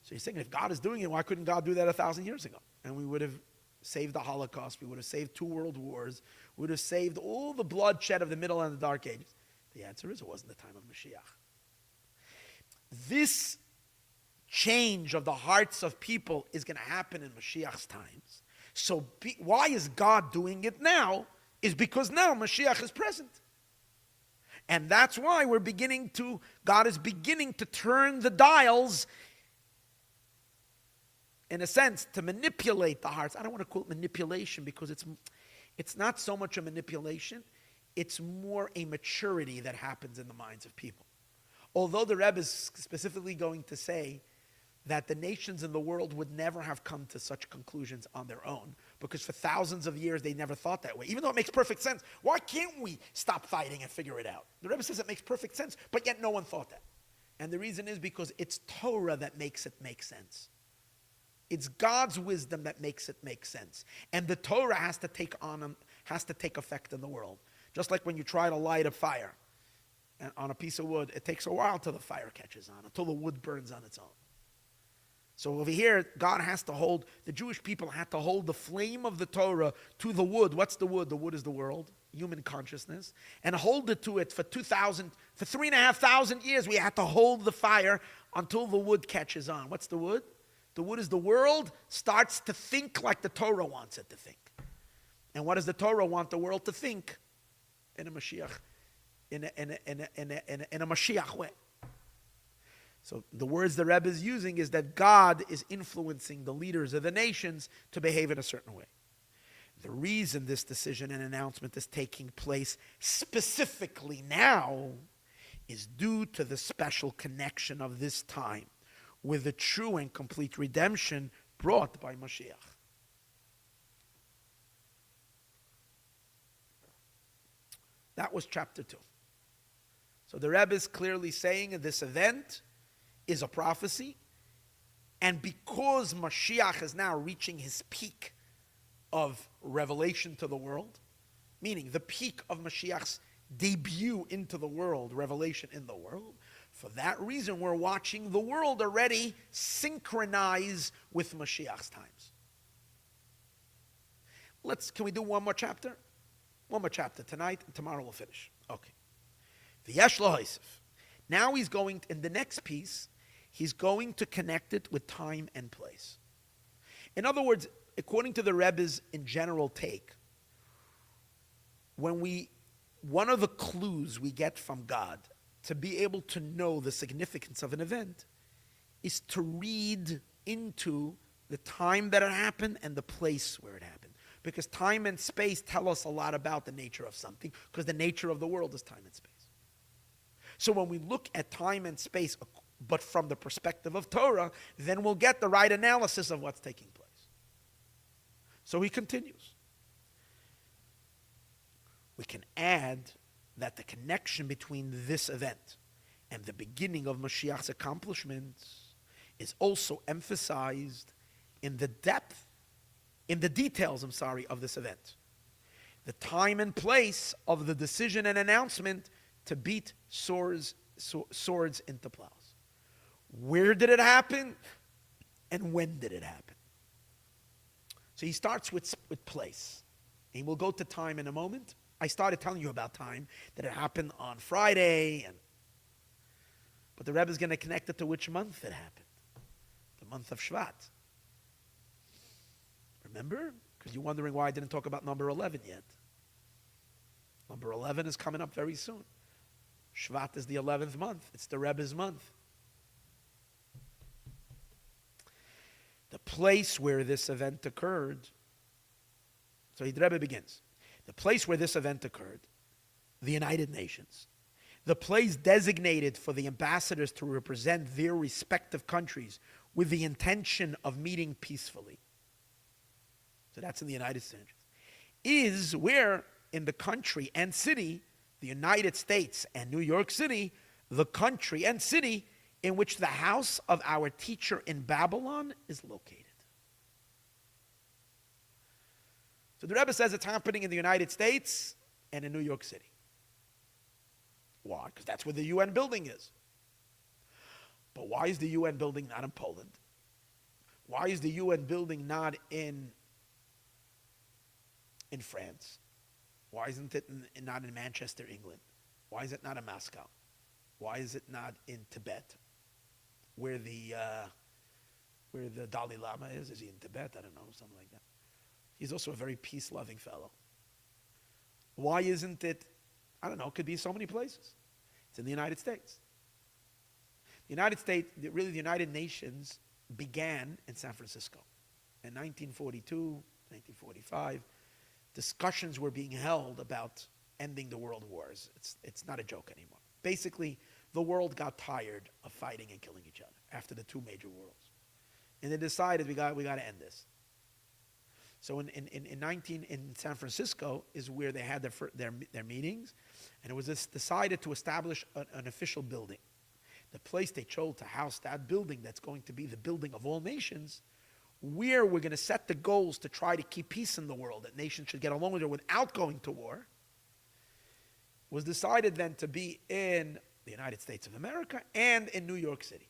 So he's saying, if God is doing it, why couldn't God do that 1,000 years ago? And we would have saved the Holocaust. We would have saved 2 world wars. We would have saved all the bloodshed of the Middle and the Dark Ages. The answer is, it wasn't the time of Mashiach. This change of the hearts of people is going to happen in Mashiach's times. So why is God doing it now? Is because now Mashiach is present. And that's why God is beginning to turn the dials, in a sense, to manipulate the hearts. I don't want to call it manipulation because It's not so much a manipulation, it's more a maturity that happens in the minds of people. Although the Rebbe is specifically going to say that the nations in the world would never have come to such conclusions on their own, because for thousands of years they never thought that way, even though it makes perfect sense. Why can't we stop fighting and figure it out? The Rebbe says it makes perfect sense, but yet no one thought that. And the reason is because it's Torah that makes it make sense. It's God's wisdom that makes it make sense. And the Torah has to take effect in the world. Just like when you try to light a fire and on a piece of wood, it takes a while till the fire catches on, until the wood burns on its own. So over here, God has to hold, the Jewish people had to hold the flame of the Torah to the wood. What's the wood? The wood is the world, human consciousness. And hold it to it for 3,500 years. We had to hold the fire until the wood catches on. What's the wood? The wood is the world starts to think like the Torah wants it to think. And what does the Torah want the world to think? In a Mashiach, in a Mashiach way. So the words the Rebbe is using is that God is influencing the leaders of the nations to behave in a certain way. The reason this decision and announcement is taking place specifically now is due to the special connection of this time with the true and complete redemption brought by Mashiach. That was chapter 2. So the Rebbe is clearly saying that this event is a prophecy, and because Mashiach is now reaching his peak of revelation to the world, meaning the peak of Mashiach's debut into the world, revelation in the world, for that reason we're watching the world already synchronize with Mashiach's times. Can we do one more chapter? One more chapter tonight, and tomorrow we'll finish. Okay. V'yesh lo hosef. Now he's going, in the next piece, he's going to connect it with time and place. In other words, according to the Rebbe's in general take, one of the clues we get from God to be able to know the significance of an event is to read into the time that it happened and the place where it happened. Because time and space tell us a lot about the nature of something, because the nature of the world is time and space. So when we look at time and space, but from the perspective of Torah, then we'll get the right analysis of what's taking place. So he continues. We can add that the connection between this event and the beginning of Mashiach's accomplishments is also emphasized in the details of this event. The time and place of the decision and announcement to beat swords into plows. Where did it happen? And when did it happen? So he starts with place. And we'll go to time in a moment. I started telling you about time, that it happened on Friday. But the Rebbe is going to connect it to which month it happened. The month of Shvat. Remember? Because you're wondering why I didn't talk about number 11 yet. Number 11 is coming up very soon. Shvat is the 11th month. It's the Rebbe's month. The place where this event occurred. So the Rebbe begins. The place where this event occurred, the United Nations. The place designated for the ambassadors to represent their respective countries with the intention of meeting peacefully. So that's in the United States. Is where in the country and city, the United States and New York City, the country and city in which the house of our teacher in Babylon is located. So the Rebbe says it's happening in the United States and in New York City. Why? Because that's where the UN building is. But why is the UN building not in Poland? Why is the UN building not in France? Why isn't it not in Manchester, England? Why is it not in Moscow? Why is it not in Tibet, where the Dalai Lama is? Is he in Tibet? I don't know, something like that. He's also a very peace-loving fellow. Why isn't it? I don't know. It could be so many places. It's in the United States. The United States, really, the United Nations began in San Francisco in 1942, 1945. discussions were being held about ending the world wars. It's not a joke anymore. Basically, the world got tired of fighting and killing each other after the two major wars. And they decided we got to end this. So in San Francisco is where they had their meetings, and it was decided to establish an official building. The place they chose to house that building, that's going to be the building of all nations, where we're going to set the goals to try to keep peace in the world, that nations should get along with it without going to war, was decided then to be in the United States of America and in New York City.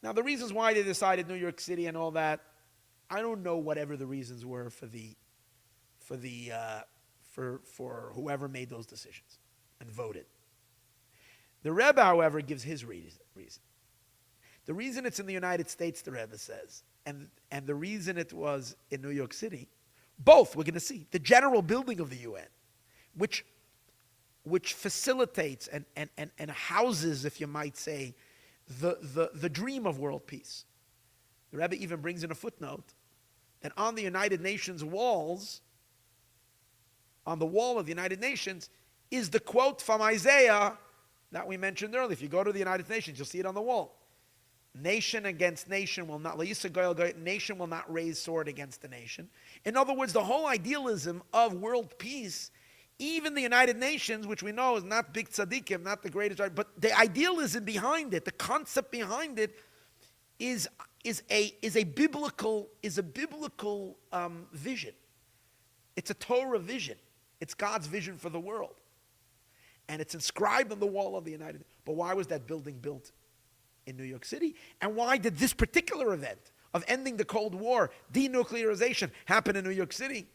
Now, the reasons why they decided New York City and all that, I don't know whatever the reasons were for whoever made those decisions and voted. The Rebbe, however, gives his reason. The reason it's in the United States, the Rebbe says, and the reason it was in New York City, both we're going to see. The general building of the UN, which facilitates and houses, if you might say, the dream of world peace. The Rebbe even brings in a footnote that on the United Nations walls, on the wall of the United Nations, is the quote from Isaiah that we mentioned earlier. If you go to the United Nations, you'll see it on the wall. Nation against nation will not, nation will not raise sword against the nation. In other words, the whole idealism of world peace, even the United Nations, which we know is not big tzaddikim, not the greatest, but the idealism behind it, the concept behind it, is a biblical vision. It's a Torah vision. It's God's vision for the world, and it's inscribed on the wall of the United. But why was that building built in New York City? And why did this particular event of ending the Cold War, denuclearization, happen in New York City?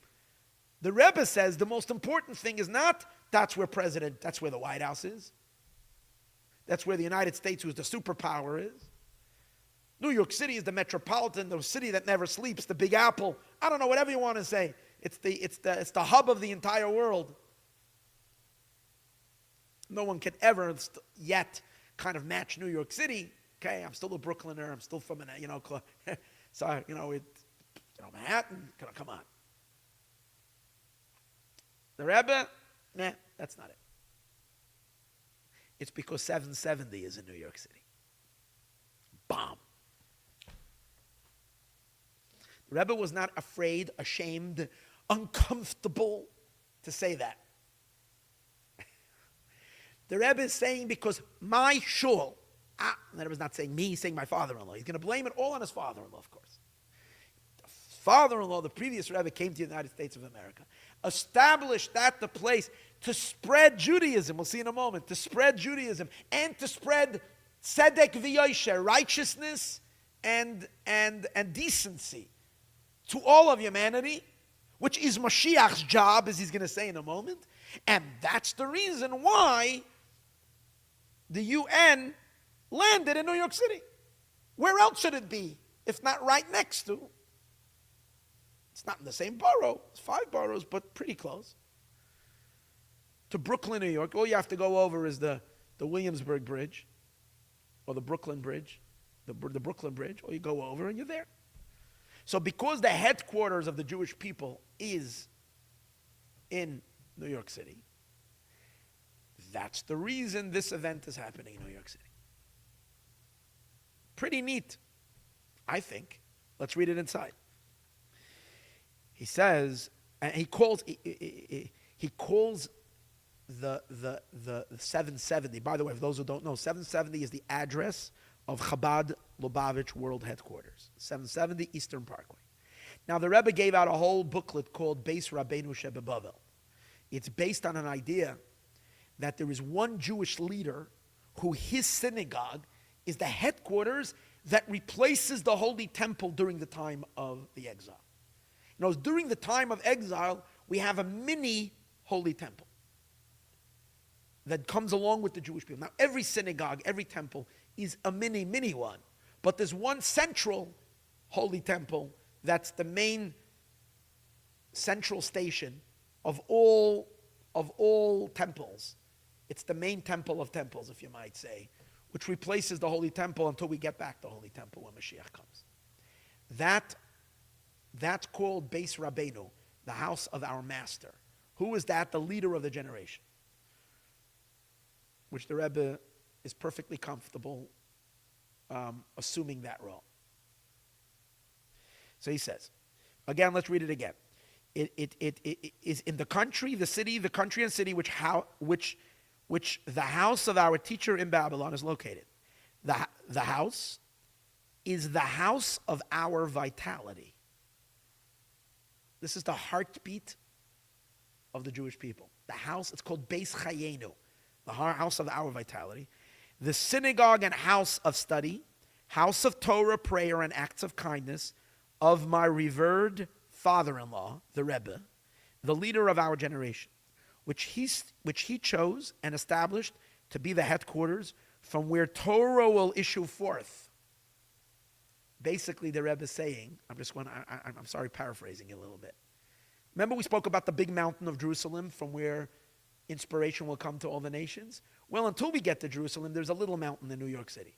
The Rebbe says the most important thing is not that's where the White House is. That's where the United States, who's the superpower, is. New York City is the metropolitan, the city that never sleeps, the Big Apple. I don't know, whatever you want to say. It's the hub of the entire world. No one can ever yet kind of match New York City. Okay, I'm still a Brooklyner. I'm still from so Manhattan. Come on. The Rebbe, that's not it. It's because 770 is in New York City. Bomb. The Rebbe was not afraid, ashamed, uncomfortable to say that. The Rebbe is saying because my shul, the Rebbe is not saying me, he's saying my father-in-law. He's going to blame it all on his father-in-law, of course. The father-in-law, the previous Rebbe, came to the United States of America, established that the place to spread Judaism, we'll see in a moment, to spread Judaism and to spread tzedek v'yosher, righteousness and decency to all of humanity, which is Moshiach's job, as he's going to say in a moment. And that's the reason why the UN landed in New York City. Where else should it be, if not right next to? It's not in the same borough. It's 5 boroughs, but pretty close. To Brooklyn, New York, all you have to go over is the Williamsburg Bridge, or the Brooklyn Bridge, the Brooklyn Bridge, or you go over and you're there. So because the headquarters of the Jewish people is in New York City, that's the reason this event is happening in New York City. Pretty neat, I think. Let's read it inside. He says, and he calls the 770. By the way, for those who don't know, 770 is the address of Chabad Lubavitch World Headquarters, 770 Eastern Parkway. Now, the Rebbe gave out a whole booklet called Beis Rabbeinu Shebebavel. It's based on an idea that there is one Jewish leader who his synagogue is the headquarters that replaces the Holy Temple during the time of the exile. You know, during the time of exile, we have a mini Holy Temple that comes along with the Jewish people. Now, every synagogue, every temple is a mini one. But there's one central Holy Temple that's the main central station of all temples. It's the main temple of temples, if you might say, which replaces the Holy Temple until we get back the Holy Temple when Mashiach comes. That's called Beis Rabbeinu. the house of our master. Who is that? The leader of the generation. Which the Rebbe is perfectly comfortable assuming that role. So he says, again, let's read it again. It is in the country, the city, the country and city which the house of our teacher in Babylon is located. The house is the house of our vitality. This is the heartbeat of the Jewish people. The house, it's called Beis Chayenu, the house of our vitality. The synagogue and house of study, house of Torah, prayer, and acts of kindness of my revered father-in-law, the Rebbe, the leader of our generation, which he chose and established to be the headquarters from where Torah will issue forth. Basically, the Rebbe is saying, I'm sorry, paraphrasing it a little bit. Remember we spoke about the big mountain of Jerusalem from where inspiration will come to all the nations? Well, until we get to Jerusalem, there's a little mountain in New York City.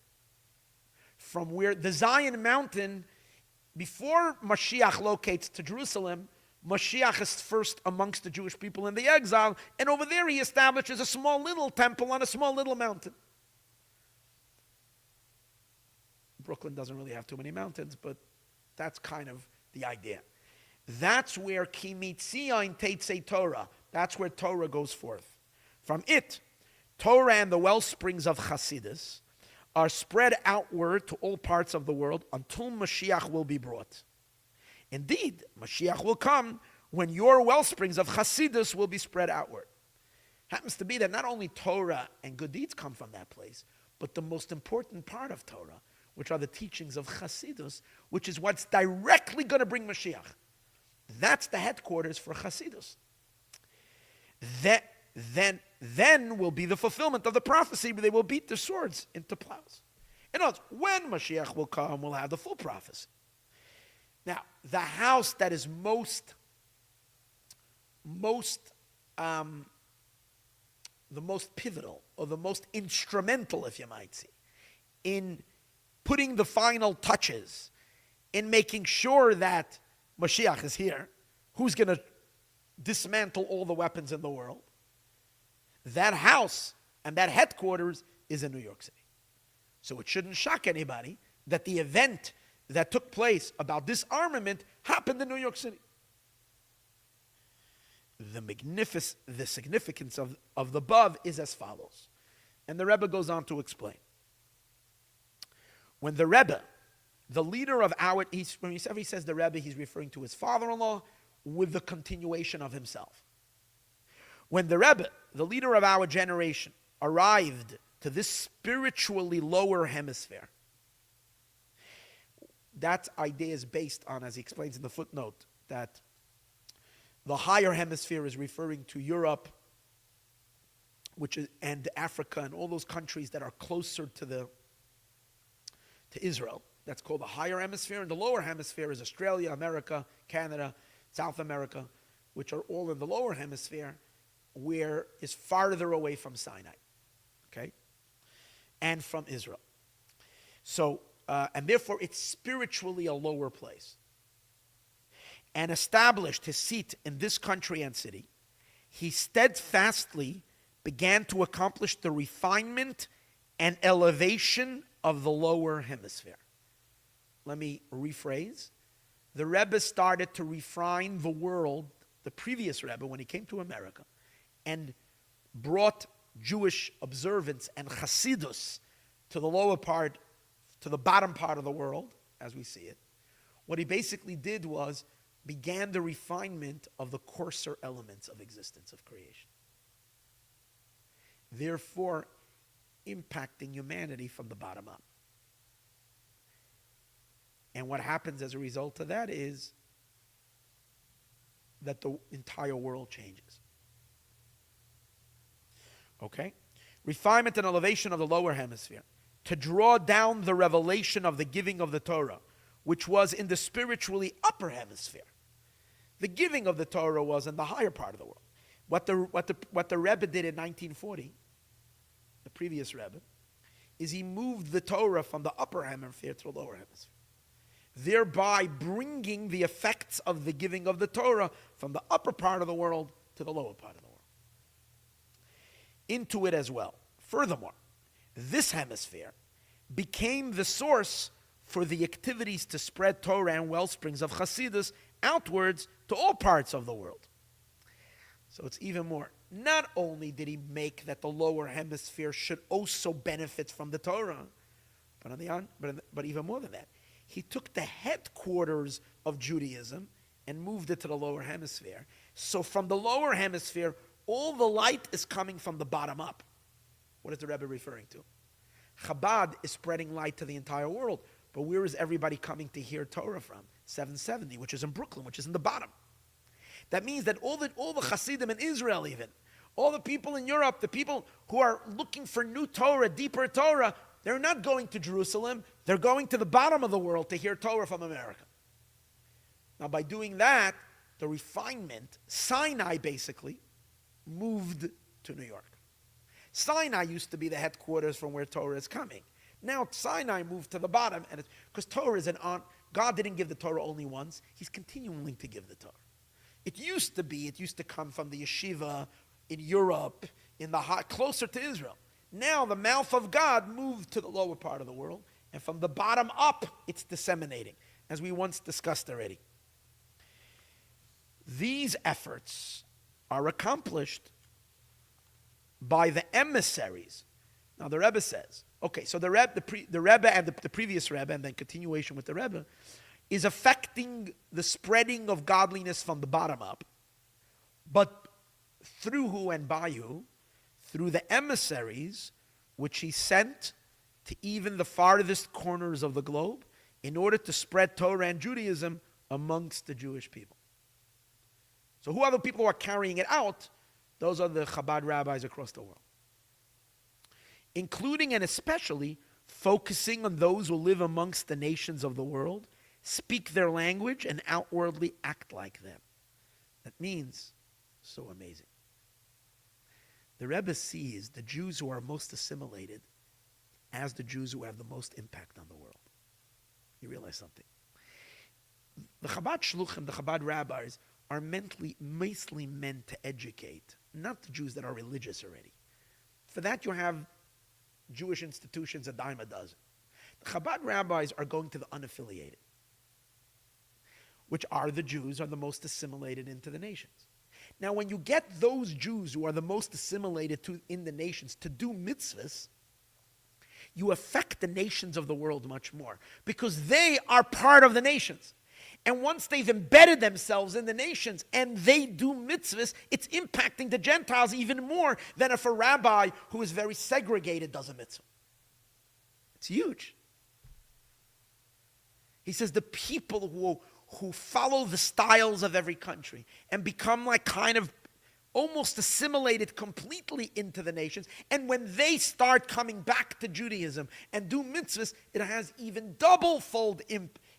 From where the Zion mountain, before Mashiach locates to Jerusalem, Mashiach is first amongst the Jewish people in the exile, and over there he establishes a small little temple on a small little mountain. Brooklyn doesn't really have too many mountains, but that's kind of the idea. That's where Kimitzion Teitzei Torah. That's where Torah goes forth. From it, Torah and the well springs of Hasidus are spread outward to all parts of the world until Mashiach will be brought. Indeed, Mashiach will come when your well springs of Hasidus will be spread outward. Happens to be that not only Torah and good deeds come from that place, but the most important part of Torah, which are the teachings of Hasidus, which is what's directly going to bring Mashiach. That's the headquarters for Hasidus. Then will be the fulfillment of the prophecy where they will beat their swords into plows. In other words, when Mashiach will come, we'll have the full prophecy. Now, the house that is the most pivotal, or the most instrumental, if you might say, in putting the final touches, in making sure that Mashiach is here, who's going to dismantle all the weapons in the world? That house and that headquarters is in New York City. So it shouldn't shock anybody that the event that took place about disarmament happened in New York City. The significance of the above is as follows. And the Rebbe goes on to explain. When the Rebbe, the leader of our, when he says the Rebbe, he's referring to his father-in-law with the continuation of himself. When the Rebbe, the leader of our generation, arrived to this spiritually lower hemisphere, that idea is based on, as he explains in the footnote, that the higher hemisphere is referring to Europe, and Africa, and all those countries that are closer to Israel. That's called the higher hemisphere, and the lower hemisphere is Australia, America, Canada, South America, which are all in the lower hemisphere, where is farther away from Sinai, okay, and from Israel. So, and therefore, it's spiritually a lower place. And established his seat in this country and city, he steadfastly began to accomplish the refinement and elevation of the lower hemisphere. Let me rephrase. The Rebbe started to refine the world, the previous Rebbe, when he came to America, and brought Jewish observance and Hasidus to the lower part, to the bottom part of the world, as we see it. What he basically did was began the refinement of the coarser elements of existence, of creation. Therefore, impacting humanity from the bottom up. And what happens as a result of that is that the entire world changes. Okay? Refinement and elevation of the lower hemisphere. To draw down the revelation of the giving of the Torah, which was in the spiritually upper hemisphere. The giving of the Torah was in the higher part of the world. What the Rebbe did in 1940, the previous Rebbe, is he moved the Torah from the upper hemisphere to the lower hemisphere. thereby bringing the effects of the giving of the Torah from the upper part of the world to the lower part of the world, into it as well. Furthermore, this hemisphere became the source for the activities to spread Torah and wellsprings of Hasidus outwards to all parts of the world. So it's even more. Not only did he make that the lower hemisphere should also benefit from the Torah, but even more than that, he took the headquarters of Judaism and moved it to the lower hemisphere. So from the lower hemisphere, all the light is coming from the bottom up. What is the Rebbe referring to? Chabad is spreading light to the entire world. But where is everybody coming to hear Torah from? 770, which is in Brooklyn, which is in the bottom. That means that all the Hasidim in Israel even, all the people in Europe, the people who are looking for new Torah, deeper Torah, they're not going to Jerusalem. They're going to the bottom of the world to hear Torah from America. Now by doing that, the refinement, Sinai basically, moved to New York. Sinai used to be the headquarters from where Torah is coming. Now Sinai moved to the bottom, and because Torah is God didn't give the Torah only once. He's continuing to give the Torah. It used to come from the yeshiva in Europe, closer to Israel. Now the mouth of God moved to the lower part of the world, and from the bottom up, it's disseminating, as we once discussed already. These efforts are accomplished by the emissaries. Now the Rebbe says, okay, so the Rebbe and the previous Rebbe, and then continuation with the Rebbe, is affecting the spreading of godliness from the bottom up. But through who and by who? Through the emissaries, which he sent to even the farthest corners of the globe in order to spread Torah and Judaism amongst the Jewish people. So who are the people who are carrying it out? Those are the Chabad rabbis across the world. Including and especially focusing on those who live amongst the nations of the world, speak their language, and outwardly act like them. That means, so amazing. The Rebbe sees the Jews who are most assimilated as the Jews who have the most impact on the world. You realize something? The Chabad shluchim, the Chabad rabbis, are mostly meant to educate, not the Jews that are religious already. For that you have Jewish institutions, a dime a dozen. The Chabad rabbis are going to the unaffiliated, which are the Jews are the most assimilated into the nations. Now, when you get those Jews who are the most assimilated in the nations to do mitzvahs, you affect the nations of the world much more because they are part of the nations. And once they've embedded themselves in the nations and they do mitzvahs, it's impacting the Gentiles even more than if a rabbi who is very segregated does a mitzvah. It's huge. He says the people who follow the styles of every country and become like kind of almost assimilated completely into the nations, and when they start coming back to Judaism and do mitzvahs, it has even double-fold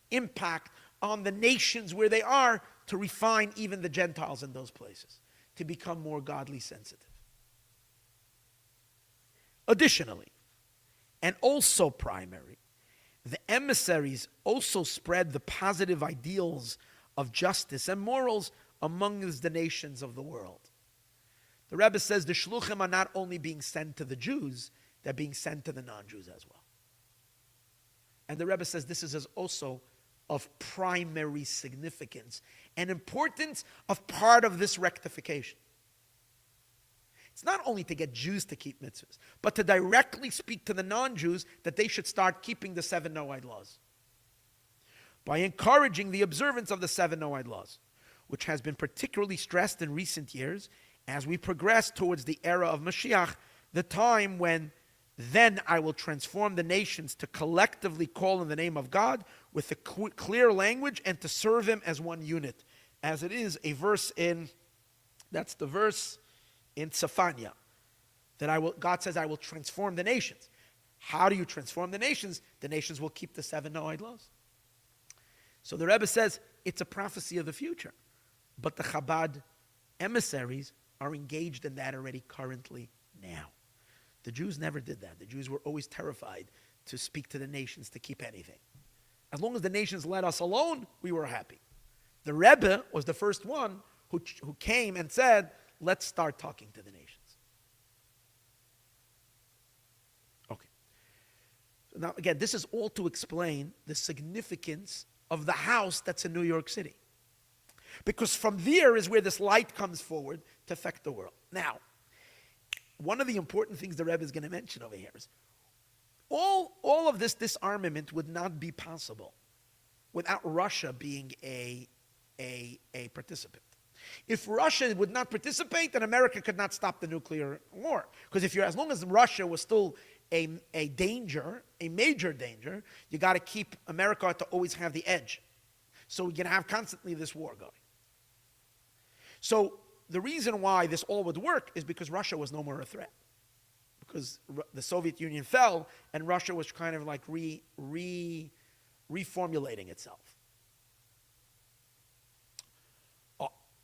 impact on the nations where they are to refine even the Gentiles in those places, to become more godly sensitive. Additionally, and also primary, the emissaries also spread the positive ideals of justice and morals among the nations of the world. The Rebbe says the shluchim are not only being sent to the Jews, they're being sent to the non-Jews as well. And the Rebbe says this is also of primary significance and importance of part of this rectification. It's not only to get Jews to keep mitzvahs, but to directly speak to the non-Jews that they should start keeping the 7 Noahide laws. By encouraging the observance of the 7 Noahide laws, which has been particularly stressed in recent years as we progress towards the era of Mashiach, the time when then I will transform the nations to collectively call in the name of God with a clear language and to serve Him as one unit. As it is a verse that's the verse in Tzafania, that God says, I will transform the nations. How do you transform the nations? The nations will keep the 7 Noahide laws. So the Rebbe says, it's a prophecy of the future. But the Chabad emissaries are engaged in that already currently now. The Jews never did that. The Jews were always terrified to speak to the nations to keep anything. As long as the nations let us alone, we were happy. The Rebbe was the first one who came and said, let's start talking to the nations. Okay. So now, again, this is all to explain the significance of the house that's in New York City. Because from there is where this light comes forward to affect the world. Now, one of the important things the Rebbe is going to mention over here is all of this disarmament would not be possible without Russia being a participant. If Russia would not participate, then America could not stop the nuclear war. Because as long as Russia was still a danger, a major danger, you got to keep America to always have the edge. So we're going to have constantly this war going. So the reason why this all would work is because Russia was no more a threat. Because the Soviet Union fell and Russia was kind of like reformulating itself.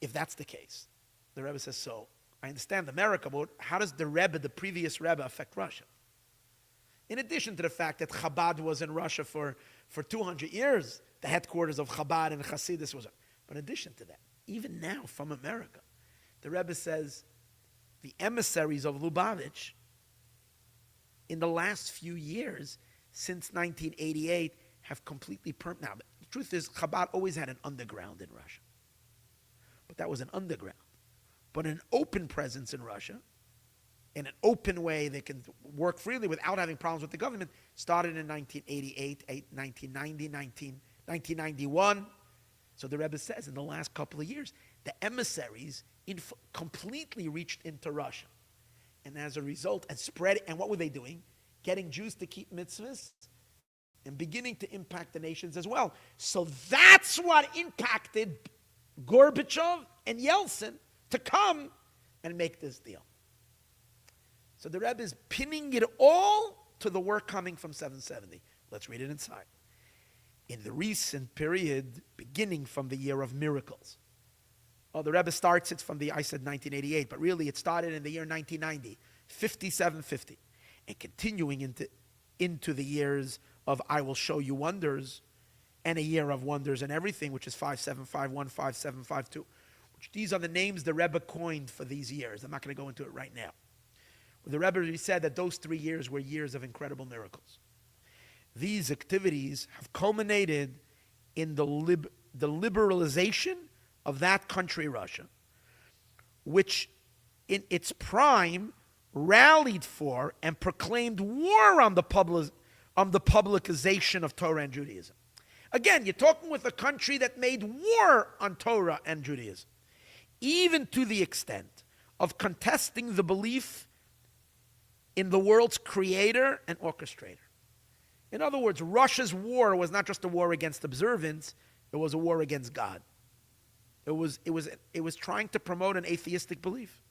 If that's the case, the Rebbe says, so I understand America, but how does the Rebbe, the previous Rebbe, affect Russia? In addition to the fact that Chabad was in Russia for 200 years, the headquarters of Chabad and Hasidus was. But in addition to that, even now from America, the Rebbe says the emissaries of Lubavitch in the last few years, since 1988, have completely now, the truth is, Chabad always had an underground in Russia. But that was an underground. But an open presence in Russia, in an open way they can work freely without having problems with the government, started in 1988, 1990, 1991. So the Rebbe says in the last couple of years, the emissaries completely reached into Russia. And as a result, and spread, and what were they doing? Getting Jews to keep mitzvahs and beginning to impact the nations as well. So that's what impacted Gorbachev and Yeltsin to come and make this deal. So the Rebbe is pinning it all to the work coming from 770. Let's read it inside. In the recent period, beginning from the year of miracles. Oh, the Rebbe starts it from I said 1988, but really it started in the year 1990, 5750, and continuing into the years of I will show you wonders, and a year of wonders and everything, which is 5751, 5752. Which these are the names the Rebbe coined for these years. I'm not going to go into it right now. The Rebbe said that those 3 years were years of incredible miracles. These activities have culminated in the liberalization of that country, Russia, which in its prime rallied for and proclaimed war on the publicization of Torah and Judaism. Again, you're talking with a country that made war on Torah and Judaism, even to the extent of contesting the belief in the world's creator and orchestrator. In other words, Russia's war was not just a war against observance, it was a war against God. It was trying to promote an atheistic belief.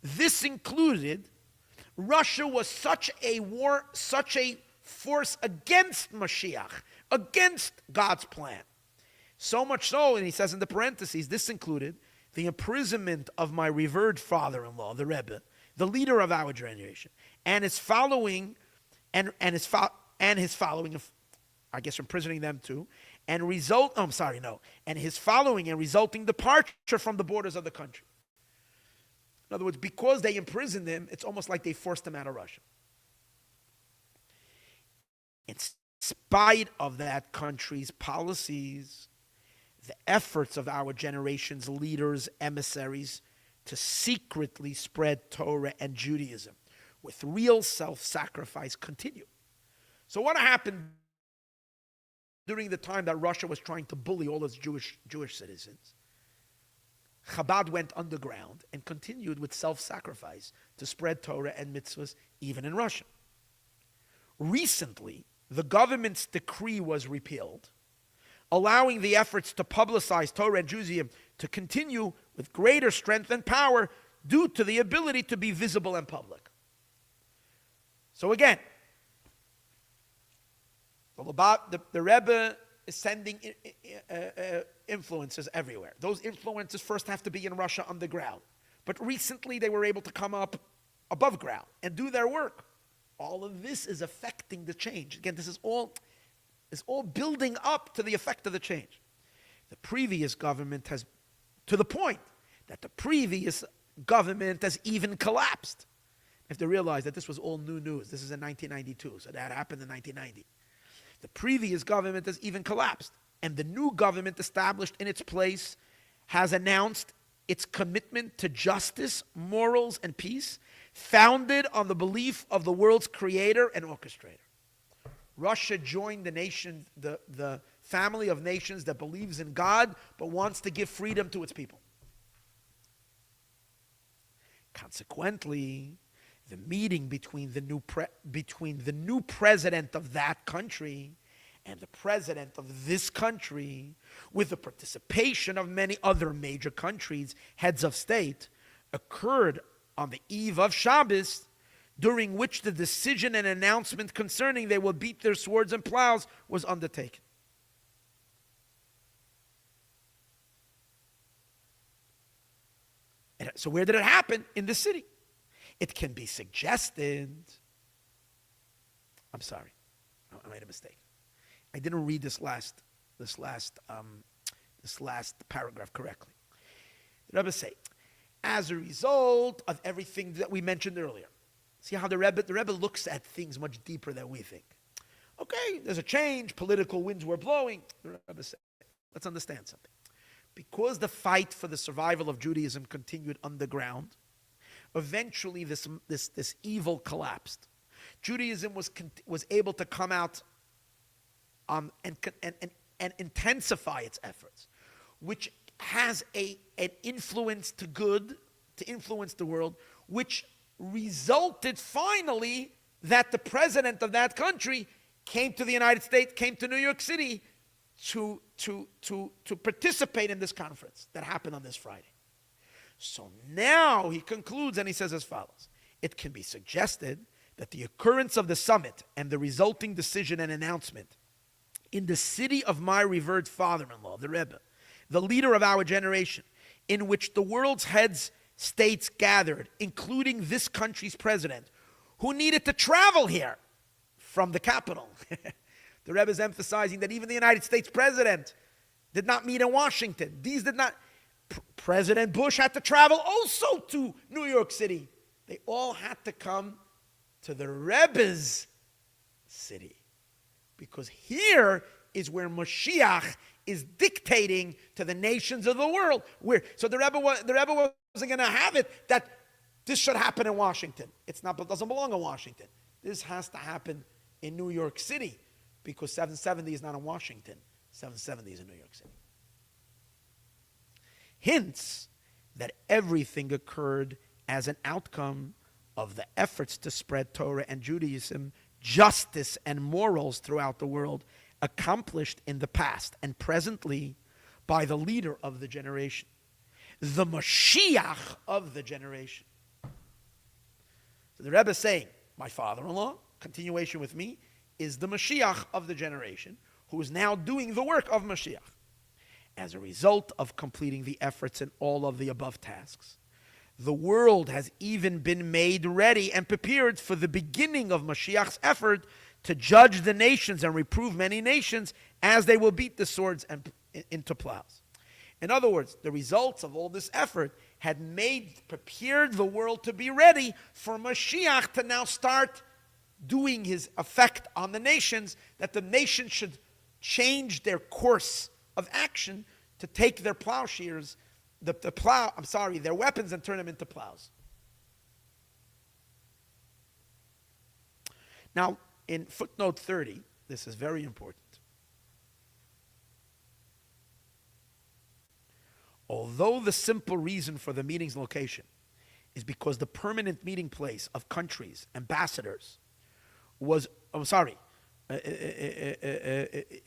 This included, Russia was such a force against Mashiach, against God's plan. So much so, and he says in the parentheses, this included the imprisonment of my revered father-in-law, the Rebbe, the leader of our generation, and his following, and his following of, I guess, imprisoning them too, and his following and resulting departure from the borders of the country. In other words, because they imprisoned him, it's almost like they forced him out of Russia. In spite of that country's policies, the efforts of our generation's leaders, emissaries, to secretly spread Torah and Judaism with real self-sacrifice continue. So what happened during the time that Russia was trying to bully all its Jewish citizens? Chabad went underground and continued with self-sacrifice to spread Torah and mitzvahs even in Russia. Recently, the government's decree was repealed, allowing the efforts to publicize Torah and Judaism to continue with greater strength and power due to the ability to be visible and public. So again, the Rebbe is sending influences everywhere. Those influences first have to be in Russia underground. But recently they were able to come up above ground and do their work. All of this is affecting the change. Again, this is is all building up to the effect of the change. The previous government has, to the point that the previous government has even collapsed. You have to realize that this was all new news. This is in 1992, so that happened in 1990. The previous government has even collapsed, and the new government established in its place has announced its commitment to justice, morals, and peace, founded on the belief of the world's creator and orchestrator. Russia joined the family of nations that believes in God but wants to give freedom to its people. Consequently, the meeting between the new president of that country and the president of this country, with the participation of many other major countries, heads of state, occurred on the eve of Shabbos, during which the decision and announcement concerning they will beat their swords and plows was undertaken. And so where did it happen? In the city. It can be suggested. I'm sorry, I made a mistake. I didn't read this last paragraph correctly. The Rebbe say, as a result of everything that we mentioned earlier. See how the Rebbe looks at things much deeper than we think. Okay, there's a change, political winds were blowing. The Rebbe said, let's understand something. Because the fight for the survival of Judaism continued underground, eventually this evil collapsed. Judaism was able to come out and intensify its efforts, which has an influence to good, to influence the world, which resulted finally that the president of that country came to the United States, came to New York City to participate in this conference that happened on this Friday. So now he concludes and he says as follows: it can be suggested that the occurrence of the summit and the resulting decision and announcement in the city of my revered father-in-law, the Rebbe, the leader of our generation, in which the world's heads states gathered, including this country's president, who needed to travel here from the capital. The Rebbe is emphasizing that even the United States president did not meet in Washington. These did not. President Bush had to travel also to New York City. They all had to come to the Rebbe's city, because here is where Moshiach is dictating to the nations of the world. So the Rebbe wasn't going to have it that this should happen in Washington. It doesn't belong in Washington. This has to happen in New York City, because 770 is not in Washington. 770 is in New York City. Hints that everything occurred as an outcome of the efforts to spread Torah and Judaism, justice and morals throughout the world, accomplished in the past and presently by the leader of the generation, the Moshiach of the generation. So the Rebbe is saying, my father-in-law, continuation with me, is the Mashiach of the generation, who is now doing the work of Mashiach. As a result of completing the efforts in all of the above tasks, the world has even been made ready and prepared for the beginning of Mashiach's effort to judge the nations and reprove many nations, as they will beat the swords into plows. In other words, the results of all this effort had prepared the world to be ready for Mashiach to now start doing his effect on the nations, that the nations should change their course of action to take their plowshares, their weapons, and turn them into plows. Now, in footnote 30, this is very important. Although the simple reason for the meeting's location is because the permanent meeting place of countries, ambassadors, is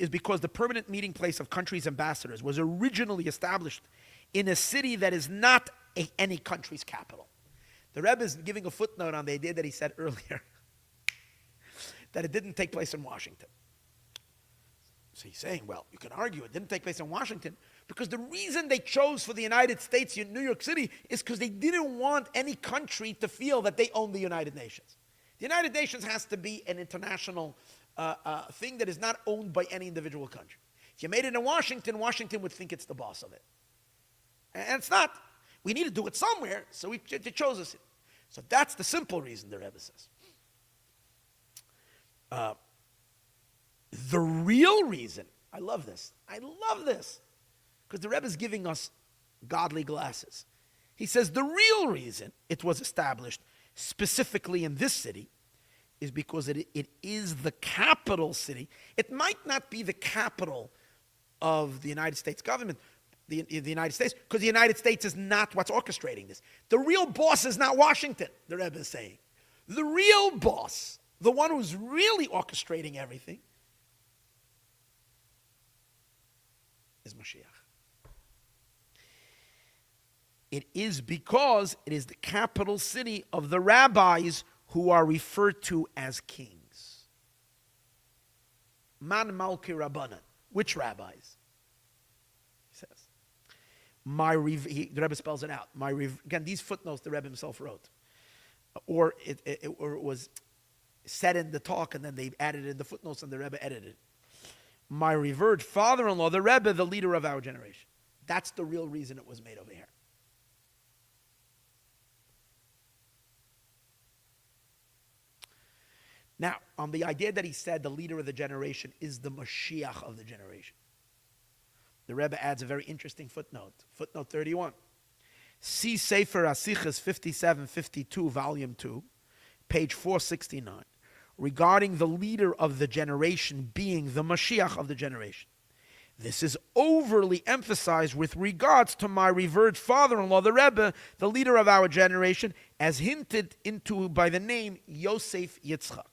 because the permanent meeting place of countries' ambassadors was originally established in a city that is not any country's capital. The Rebbe is giving a footnote on the idea that he said earlier, that it didn't take place in Washington. So he's saying, well, you can argue it didn't take place in Washington because the reason they chose for the United States in New York City is because they didn't want any country to feel that they own the United Nations. The United Nations has to be an international thing that is not owned by any individual country. If you made it in Washington, Washington would think it's the boss of it. And it's not. We need to do it somewhere, so they chose us. So that's the simple reason, the Rebbe says. The real reason, I love this, because the Rebbe is giving us godly glasses. He says the real reason it was established specifically in this city is because it is the capital city. It might not be the capital of the United States government, the United States, because the United States is not what's orchestrating this. The real boss is not Washington, the Rebbe is saying. The real boss, the one who's really orchestrating everything, is Mashiach. It is because it is the capital city of the rabbis who are referred to as kings. Man Malki Rabbanan. Which rabbis? He says. The Rebbe spells it out. Again, these footnotes the Rebbe himself wrote. Or it was said in the talk and then they added it in the footnotes and the Rebbe edited it. My revered father-in-law, the Rebbe, the leader of our generation. That's the real reason it was made over here. Now, on the idea that he said the leader of the generation is the Moshiach of the generation, the Rebbe adds a very interesting footnote. Footnote 31. See Sefer Asichas 5752, volume 2, page 469, regarding the leader of the generation being the Mashiach of the generation. This is overly emphasized with regards to my revered father-in-law, the Rebbe, the leader of our generation, as hinted into by the name Yosef Yitzchak.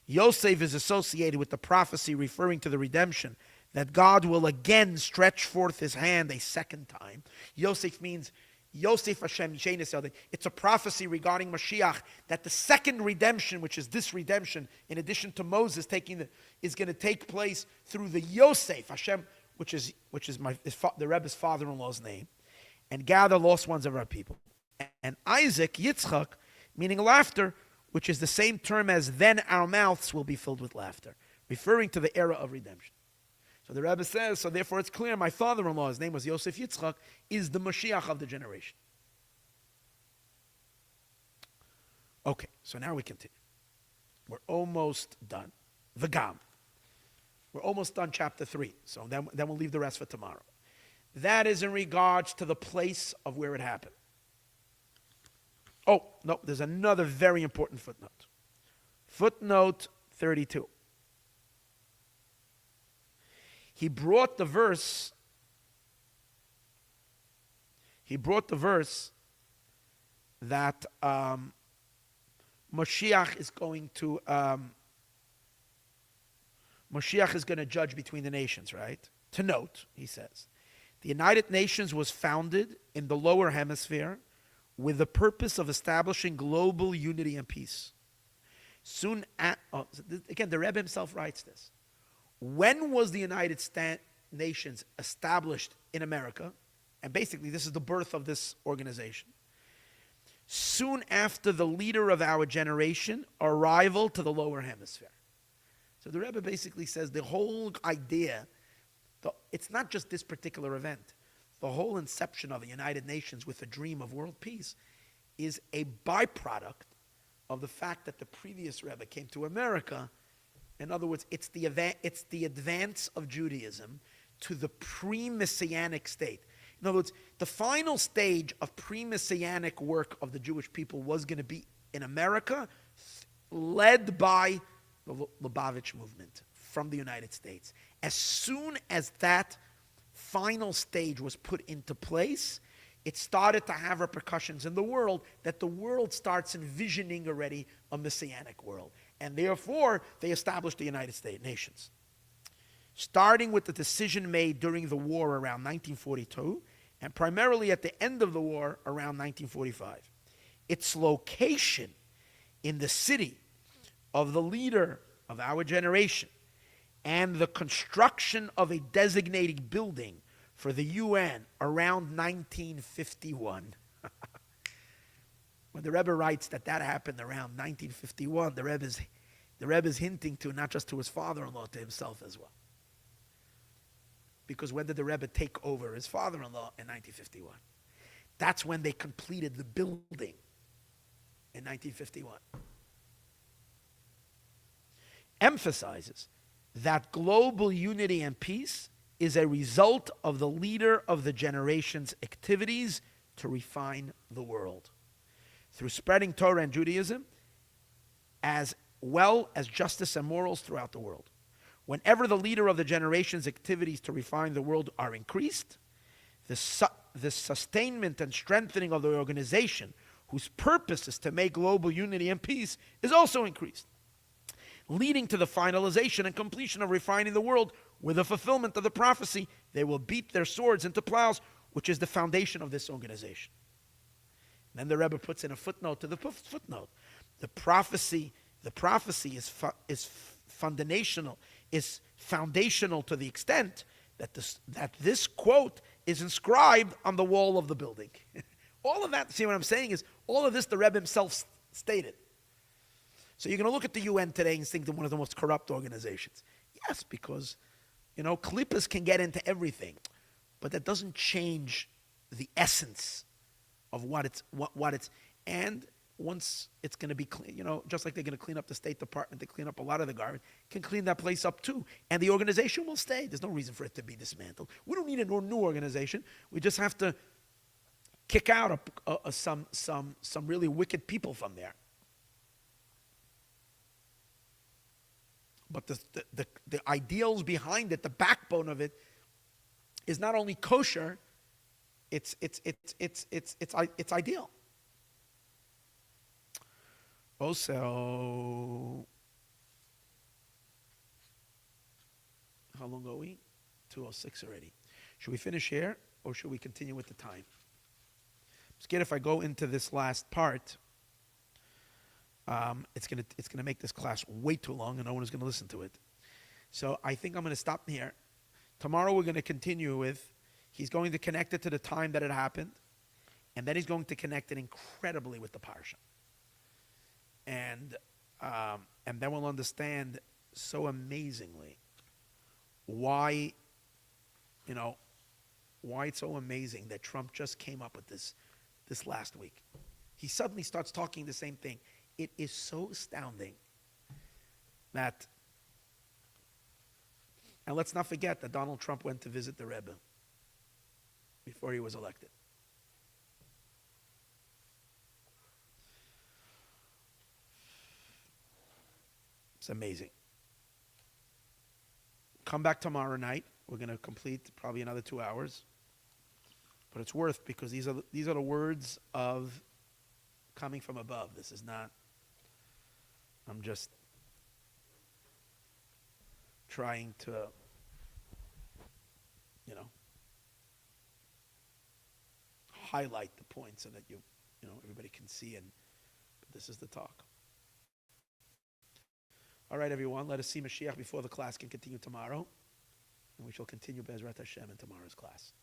Yosef is associated with the prophecy referring to the redemption, that God will again stretch forth his hand a second time. Yosef means Yosef Hashem Yishein. It's a prophecy regarding Mashiach that the second redemption, which is this redemption, in addition to Moses is going to take place through the Yosef Hashem, which is the Rebbe's father-in-law's name, and gather lost ones of our people. And Isaac Yitzchak, meaning laughter, which is the same term as then our mouths will be filled with laughter, referring to the era of redemption. So the Rebbe says, so therefore it's clear, my father-in-law, his name was Yosef Yitzchak, is the Mashiach of the generation. Okay, so now we continue. We're almost done. V'gam. We're almost done chapter 3, so then we'll leave the rest for tomorrow. That is in regards to the place of where it happened. Oh, no, there's another very important footnote. Footnote 32. He brought the verse that Moshiach is going to judge between the nations, right? To note, he says, the United Nations was founded in the lower hemisphere with the purpose of establishing global unity and peace. Again, the Rebbe himself writes this. When was the United Nations established in America? And basically, this is the birth of this organization. Soon after the leader of our generation arrival to the lower hemisphere. So the Rebbe basically says the whole idea, it's not just this particular event. The whole inception of the United Nations with a dream of world peace is a byproduct of the fact that the previous Rebbe came to America. In other words, it's the advance of Judaism to the pre-Messianic state. In other words, the final stage of pre-Messianic work of the Jewish people was going to be in America, led by the Lubavitch movement from the United States. As soon as that final stage was put into place, it started to have repercussions in the world, that the world starts envisioning already a Messianic world. And therefore, they established the United States nations. Starting with the decision made during the war around 1942, and primarily at the end of the war around 1945. Its location in the city of the leader of our generation and the construction of a designated building for the UN around 1951. When the Rebbe writes that happened around 1951, the Rebbe is The Rebbe is hinting to not just to his father-in-law, to himself as well. Because when did the Rebbe take over his father-in-law? In 1951. That's when they completed the building, in 1951. Emphasizes that global unity and peace is a result of the leader of the generation's activities to refine the world through spreading Torah and Judaism, as well as justice and morals throughout the world. Whenever the leader of the generation's activities to refine the world are increased, the sustainment and strengthening of the organization, whose purpose is to make global unity and peace, is also increased, leading to the finalization and completion of refining the world with the fulfillment of the prophecy, they will beat their swords into plows, which is the foundation of this organization. And then the Rebbe puts in a footnote to the footnote. The prophecy is foundational to the extent that this quote is inscribed on the wall of the building. All of that, see what I'm saying, is all of this the Rebbe himself stated. So you're going to look at the UN today and think they're one of the most corrupt organizations. Yes, because, klippas can get into everything, but that doesn't change the essence of what it's. And once it's going to be clean, just like they're going to clean up the State Department, they clean up a lot of the garbage, can clean that place up too. And the organization will stay. There's no reason for it to be dismantled. We don't need a new organization. We just have to kick out some really wicked people from there. But the ideals behind it, the backbone of it, is not only kosher, it's ideal. Also, how long are we? 2:06 already. Should we finish here or should we continue with the time? I'm scared if I go into this last part, it's gonna make this class way too long and no one is gonna listen to it. So I think I'm gonna stop here. Tomorrow we're gonna continue with, he's going to connect it to the time that it happened, and then he's going to connect it incredibly with the parsha. And then we'll understand so amazingly why it's so amazing that Trump just came up with this last week. He suddenly starts talking the same thing. It is so astounding that, and let's not forget that Donald Trump went to visit the Rebbe before he was elected. It's amazing. Come back tomorrow night. We're going to complete probably another 2 hours. But it's worth, because these are the words of coming from above. This is not, I'm just trying to, highlight the points so that everybody can see, but this is the talk. All right, everyone, let us see Mashiach before the class can continue tomorrow. And we shall continue Be'ezrat Hashem in tomorrow's class.